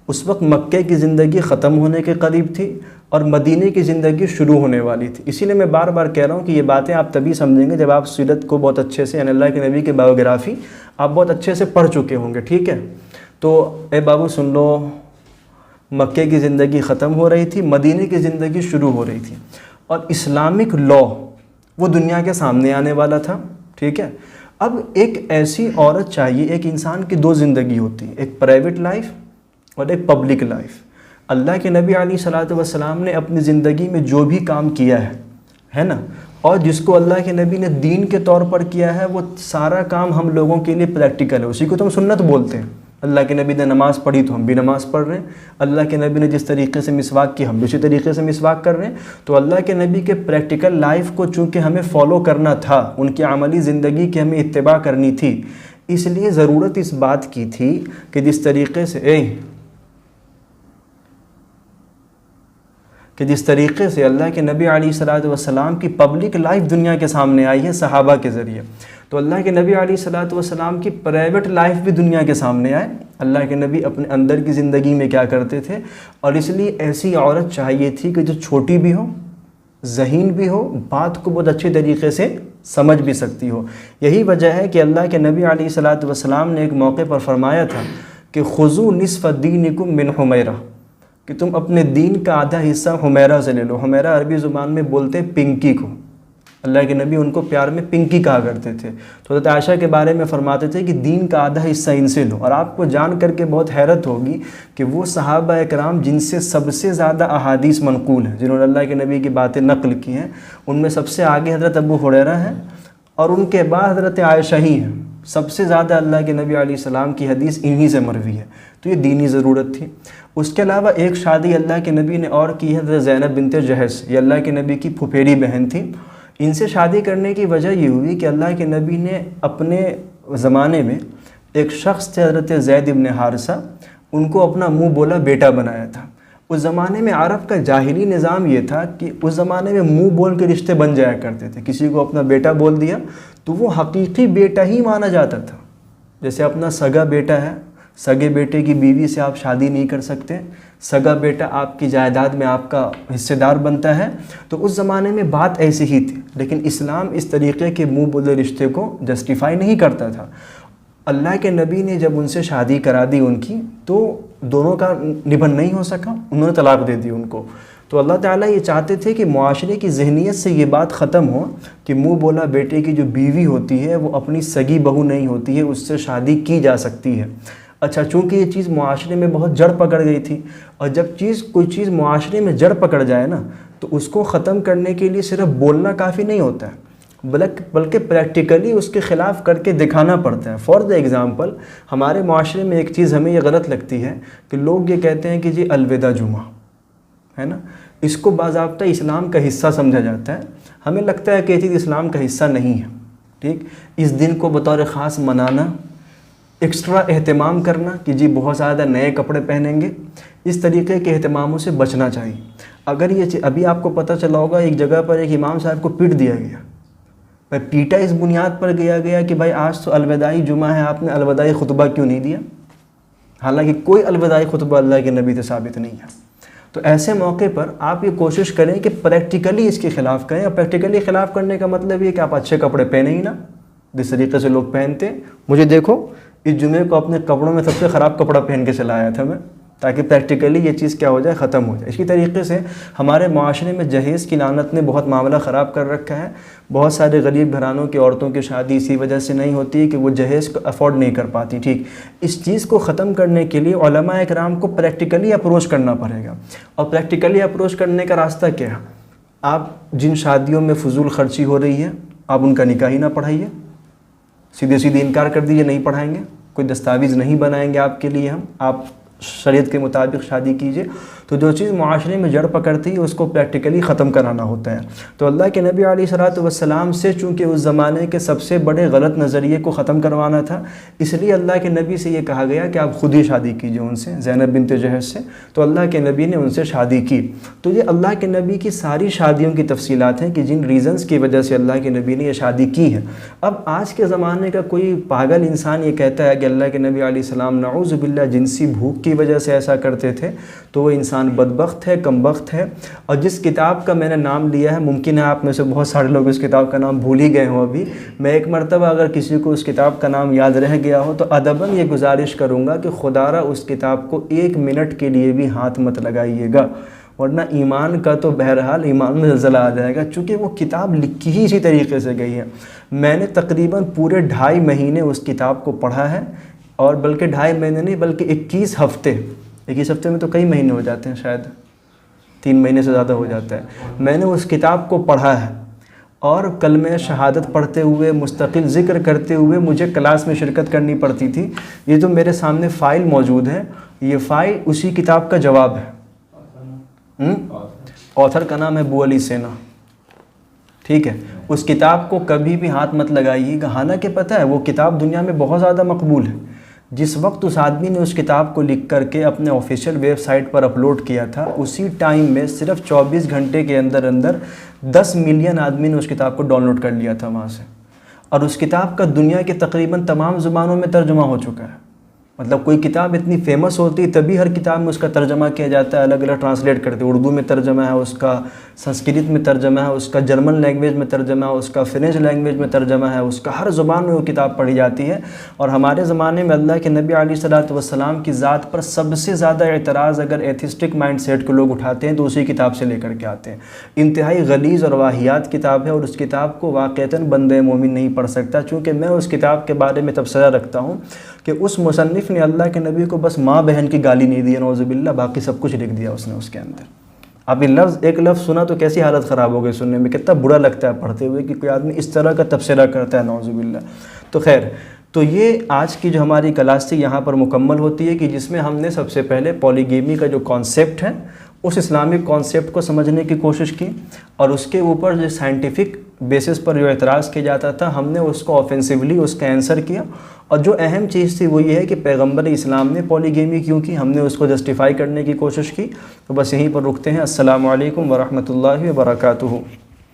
اس وقت مکے کی زندگی ختم ہونے کے قریب تھی اور مدینے کی زندگی شروع ہونے والی تھی۔ اسی لیے میں بار بار کہہ رہا ہوں کہ یہ باتیں آپ تبھی سمجھیں گے جب آپ سیرت کو بہت اچھے سے، یعنی اللہ کے نبی کی بایوگرافی آپ بہت اچھے سے پڑھ چکے ہوں گے، ٹھیک ہے؟ تو اے بابو سن لو، مکے کی زندگی ختم ہو رہی تھی، مدینے کی زندگی شروع ہو رہی تھی، اور اسلامک لا وہ دنیا کے سامنے آنے والا تھا، ٹھیک ہے؟ اب ایک ایسی عورت چاہیے، ایک انسان کی 2 زندگی ہوتی ہے، ایک پرائیویٹ لائف اور ایک پبلک لائف۔ اللہ کے نبی علیہ السلام نے اپنی زندگی میں جو بھی کام کیا ہے نا، اور جس کو اللہ کے نبی نے دین کے طور پر کیا ہے، وہ سارا کام ہم لوگوں کے لیے پریکٹیکل ہے، اسی کو تو ہم سنت بولتے ہیں۔ اللہ کے نبی نے نماز پڑھی تو ہم بھی نماز پڑھ رہے ہیں، اللہ کے نبی نے جس طریقے سے مسواک کی ہم بھی اسی طریقے سے مسواک کر رہے ہیں۔ تو اللہ کے نبی کے پریکٹیکل لائف کو چونکہ ہمیں فالو کرنا تھا، ان کی عملی زندگی کی ہمیں اتباع کرنی تھی، اس لیے ضرورت اس بات کی تھی کہ جس طریقے سے اللہ کے نبی علیہ السلام کی پبلک لائف دنیا کے سامنے آئی ہے صحابہ کے ذریعے، تو اللہ کے نبی علیہ السلام کی پرائیویٹ لائف بھی دنیا کے سامنے آئے۔ اللہ کے نبی اپنے اندر کی زندگی میں کیا کرتے تھے، اور اس لیے ایسی عورت چاہیے تھی کہ جو چھوٹی بھی ہو، ذہین بھی ہو، بات کو بہت اچھے طریقے سے سمجھ بھی سکتی ہو۔ یہی وجہ ہے کہ اللہ کے نبی علیہ السلام نے ایک موقع پر فرمایا تھا کہ خذوا نصف دینکم من حمیرہ، کہ تم اپنے دین کا آدھا حصہ حمیرہ سے لے لو۔ حمیرہ عربی زبان میں بولتے ہیں پنکی کو، اللہ کے نبی ان کو پیار میں پنکی کہا کرتے تھے۔ تو حضرت عائشہ کے بارے میں فرماتے تھے کہ دین کا آدھا حصہ ان سے لو، اور آپ کو جان کر کے بہت حیرت ہوگی کہ وہ صحابہ اکرام جن سے سب سے زیادہ احادیث منقول ہیں، جنہوں نے اللہ کے نبی کی باتیں نقل کی ہیں، ان میں سب سے آگے حضرت ابو ہریرہ ہیں، اور ان کے بعد حضرت عائشہ ہی ہیں۔ سب سے زیادہ اللہ کے نبی علیہ السلام کی حدیث انہی سے مروی ہے، تو یہ دینی ضرورت تھی۔ اس کے علاوہ ایک شادی اللہ کے نبی نے اور کی ہے، حضرت زینب بنت جہش، یہ اللہ کے نبی کی پھپھیری بہن تھی۔ ان سے شادی کرنے کی وجہ یہ ہوئی کہ اللہ کے نبی نے اپنے زمانے میں ایک شخص تھے حضرت زید بن حارثہ، ان کو اپنا منہ بولا بیٹا بنایا تھا۔ اس زمانے میں عرب کا جاہلی نظام یہ تھا کہ اس زمانے میں منہ بول کے رشتے بن جایا کرتے تھے، کسی کو اپنا بیٹا بول دیا تو وہ حقیقی بیٹا ہی مانا جاتا تھا۔ جیسے اپنا سگا بیٹا ہے، سگے بیٹے کی بیوی سے آپ شادی نہیں کر سکتے، سگا بیٹا آپ کی جائیداد میں آپ کا حصے دار بنتا ہے، تو اس زمانے میں بات ایسی ہی تھی۔ لیکن اسلام اس طریقے کے منہ بولے رشتے کو جسٹیفائی نہیں کرتا تھا۔ اللہ کے نبی نے جب ان سے شادی کرا دی ان کی، تو دونوں کا نبھن نہیں ہو سکا، انہوں نے طلاق دے دی ان کو۔ تو اللہ تعالیٰ یہ چاہتے تھے کہ معاشرے کی ذہنیت سے یہ بات ختم ہو کہ منہ بولا بیٹے کی جو بیوی ہوتی ہے وہ اپنی سگی بہو نہیں ہوتی ہے، اس سے شادی کی جا سکتی ہے۔ اچھا، چونکہ یہ چیز معاشرے میں بہت جڑ پکڑ گئی تھی، اور جب کوئی چیز معاشرے میں جڑ پکڑ جائے نا، تو اس کو ختم کرنے کے لیے صرف بولنا کافی نہیں ہوتا ہے، بلکہ پریکٹیکلی اس کے خلاف کر کے دکھانا پڑتا ہے۔ فار دی ایگزامپل، ہمارے معاشرے میں ایک چیز ہمیں یہ غلط لگتی ہے کہ لوگ یہ کہتے ہیں کہ جی الوداع جمعہ ہے نا، اس کو باضابطہ اسلام کا حصہ سمجھا جاتا ہے۔ ہمیں لگتا ہے کہ یہ چیز اسلام کا حصہ نہیں ہے، ٹھیک؟ اس دن کو بطور خاص منانا، ایکسٹرا اہتمام کرنا کہ جی بہت زیادہ نئے کپڑے پہنیں گے، اس طریقے کے اہتماموں سے بچنا چاہیے۔ اگر یہ ابھی آپ کو پتہ چلا ہوگا ایک جگہ پر ایک امام صاحب کو پیٹ دیا گیا، بھائی پیٹا اس بنیاد پر گیا کہ بھائی آج تو الوداعی جمعہ ہے، آپ نے الوداعی خطبہ کیوں نہیں دیا؟ حالانکہ کوئی الوداعی خطبہ اللہ کے نبی سے ثابت نہیں ہے۔ تو ایسے موقع پر آپ یہ کوشش کریں کہ پریکٹیکلی اس کے خلاف کریں، اور پریکٹیکلی خلاف کرنے کا مطلب یہ کہ آپ اچھے کپڑے پہنیں ہی نا، جس طریقے سے لوگ پہنتے ہیں۔ مجھے دیکھو، اس جمعے کو اپنے کپڑوں میں سب سے خراب کپڑا پہن کے چلا آیا تھا میں، تاکہ پریکٹیکلی یہ چیز کیا ہو جائے، ختم ہو جائے۔ اسی طریقے سے ہمارے معاشرے میں جہیز کی لعنت نے بہت معاملہ خراب کر رکھا ہے۔ بہت سارے غریب گھرانوں کی عورتوں کی شادی اسی وجہ سے نہیں ہوتی ہے کہ وہ جہیز کو افورڈ نہیں کر پاتی، ٹھیک؟ اس چیز کو ختم کرنے کے لیے علماء اکرام کو پریکٹیکلی اپروچ کرنا پڑے گا۔ اور پریکٹیکلی اپروچ کرنے کا راستہ کیا ہے؟ آپ جن شادیوں میں فضول خرچی ہو رہی ہے، آپ ان کا نکاح ہی نہ پڑھائیے، سیدھے انکار کر دیجیے نہیں پڑھائیں گے، کوئی دستاویز نہیں بنائیں گے آپ کے لیے ہم، آپ شریعت کے مطابق شادی کیجئے۔ تو جو چیز معاشرے میں جڑ پکڑتی ہے اس کو پریکٹیکلی ختم کرانا ہوتا ہے۔ تو اللہ کے نبی علیہ الصلوۃ والسلام سے چونکہ اس زمانے کے سب سے بڑے غلط نظریے کو ختم کروانا تھا، اس لیے اللہ کے نبی سے یہ کہا گیا کہ آپ خود ہی شادی کیجئے ان سے، زینب بنت جحش سے۔ تو اللہ کے نبی نے ان سے شادی کی۔ تو یہ اللہ کے نبی کی ساری شادیوں کی تفصیلات ہیں کہ جن ریزنز کی وجہ سے اللہ کے نبی نے یہ شادی کی ہے۔ اب آج کے زمانے کا کوئی پاگل انسان یہ کہتا ہے کہ اللہ کے نبی علیہ السلام نعوذ باللہ جنسی بھوک کی وجہ سے ایسا کرتے تھے، تو وہ انسان بدبخت ہے، کم بخت ہے۔ اور جس کتاب کا میں نے نام لیا ہے، ممکن ہے آپ میں سے بہت سارے لوگ اس کتاب کا نام بھول ہی گئے ہوں ابھی، میں ایک مرتبہ اگر کسی کو اس کتاب کا نام یاد رہ گیا ہو تو ادباً یہ گزارش کروں گا کہ خدا را اس کتاب کو 1 منٹ کے لیے بھی ہاتھ مت لگائیے گا، ورنہ ایمان کا تو بہرحال ایمان میں زلزلہ آ جائے گا، چونکہ وہ کتاب لکھی ہی اسی طریقے سے گئی ہے۔ میں نے تقریباً پورے 2.5 مہینے اس کتاب کو پڑھا ہے، اور بلکہ 2.5 مہینے نہیں بلکہ 21 ہفتے، 21 ہفتے میں تو کئی مہینے ہو جاتے ہیں، شاید 3 مہینے سے زیادہ ہو جاتا ہے۔ میں نے اس کتاب کو پڑھا ہے، اور کلمہ شہادت پڑھتے ہوئے، مستقل ذکر کرتے ہوئے مجھے کلاس میں شرکت کرنی پڑتی تھی۔ یہ تو میرے سامنے فائل موجود ہے، یہ فائل اسی کتاب کا جواب ہے۔ آتھر کا نام ہے ابو علی سینا، ٹھیک ہے۔ اس کتاب کو کبھی بھی ہاتھ مت لگائیے گا، حالانکہ پتہ ہے وہ کتاب دنیا میں بہت زیادہ مقبول ہے۔ جس وقت اس آدمی نے اس کتاب کو لکھ کر کے اپنے آفیشیل ویب سائٹ پر اپلوڈ کیا تھا، اسی ٹائم میں صرف 24 گھنٹے کے اندر 10 ملین آدمی نے اس کتاب کو ڈاؤن لوڈ کر لیا تھا وہاں سے، اور اس کتاب کا دنیا کے تقریباً تمام زبانوں میں ترجمہ ہو چکا ہے۔ مطلب کوئی کتاب اتنی فیمس ہوتی ہے تبھی ہر کتاب میں اس کا ترجمہ کیا جاتا ہے، الگ الگ ٹرانسلیٹ کرتے ہیں، اردو میں ترجمہ ہے اس کا، سنسکرت میں ترجمہ ہے اس کا، جرمن لینگویج میں ترجمہ ہے اس کا، فرینچ لینگویج میں ترجمہ ہے اس کا، ہر زبان میں وہ کتاب پڑھی جاتی ہے۔ اور ہمارے زمانے میں اللہ کے نبی علیہ الصلوۃ والسلام کی ذات پر سب سے زیادہ اعتراض اگر ایتھسٹک مائنڈ سیٹ کے لوگ اٹھاتے ہیں تو اسی کتاب سے لے کر کے آتے ہیں۔ انتہائی غلیظ اور واہیات کتاب ہے، اور اس کتاب کو واقعتاً بندہ مومن نہیں پڑھ سکتا، چونکہ میں اس کتاب کے بارے میں تبصرہ رکھتا ہوں کہ اس مصنف نے اللہ کے نبی کو بس ماں بہن کی گالی نہیں دی، نعوذ باللہ، باقی سب کچھ لکھ دیا اس نے اس کے اندر۔ اب ایک لفظ سنا تو کیسی حالت خراب ہو گئی سننے میں، کتنا برا لگتا ہے پڑھتے ہوئے کہ کوئی آدمی اس طرح کا تبصرہ کرتا ہے، نعوذ باللہ۔ تو خیر، تو یہ آج کی جو ہماری کلاس تھی یہاں پر مکمل ہوتی ہے، کہ جس میں ہم نے سب سے پہلے پولیگیمی کا جو کانسیپٹ ہے اس اسلامک کانسیپٹ کو سمجھنے کی کوشش کی، اور اس کے اوپر جو سائنٹیفک بیسس پر جو اعتراض کیا جاتا تھا ہم نے اس کو آفینسیولی اس کا آنسر کیا، اور جو اہم چیز تھی وہ یہ ہے کہ پیغمبر اسلام نے پولیگیمی کیوں کی، ہم نے اس کو جسٹیفائی کرنے کی کوشش کی۔ تو بس یہیں پر رکتے ہیں۔ السلام علیکم ورحمۃ اللہ وبرکاتہ۔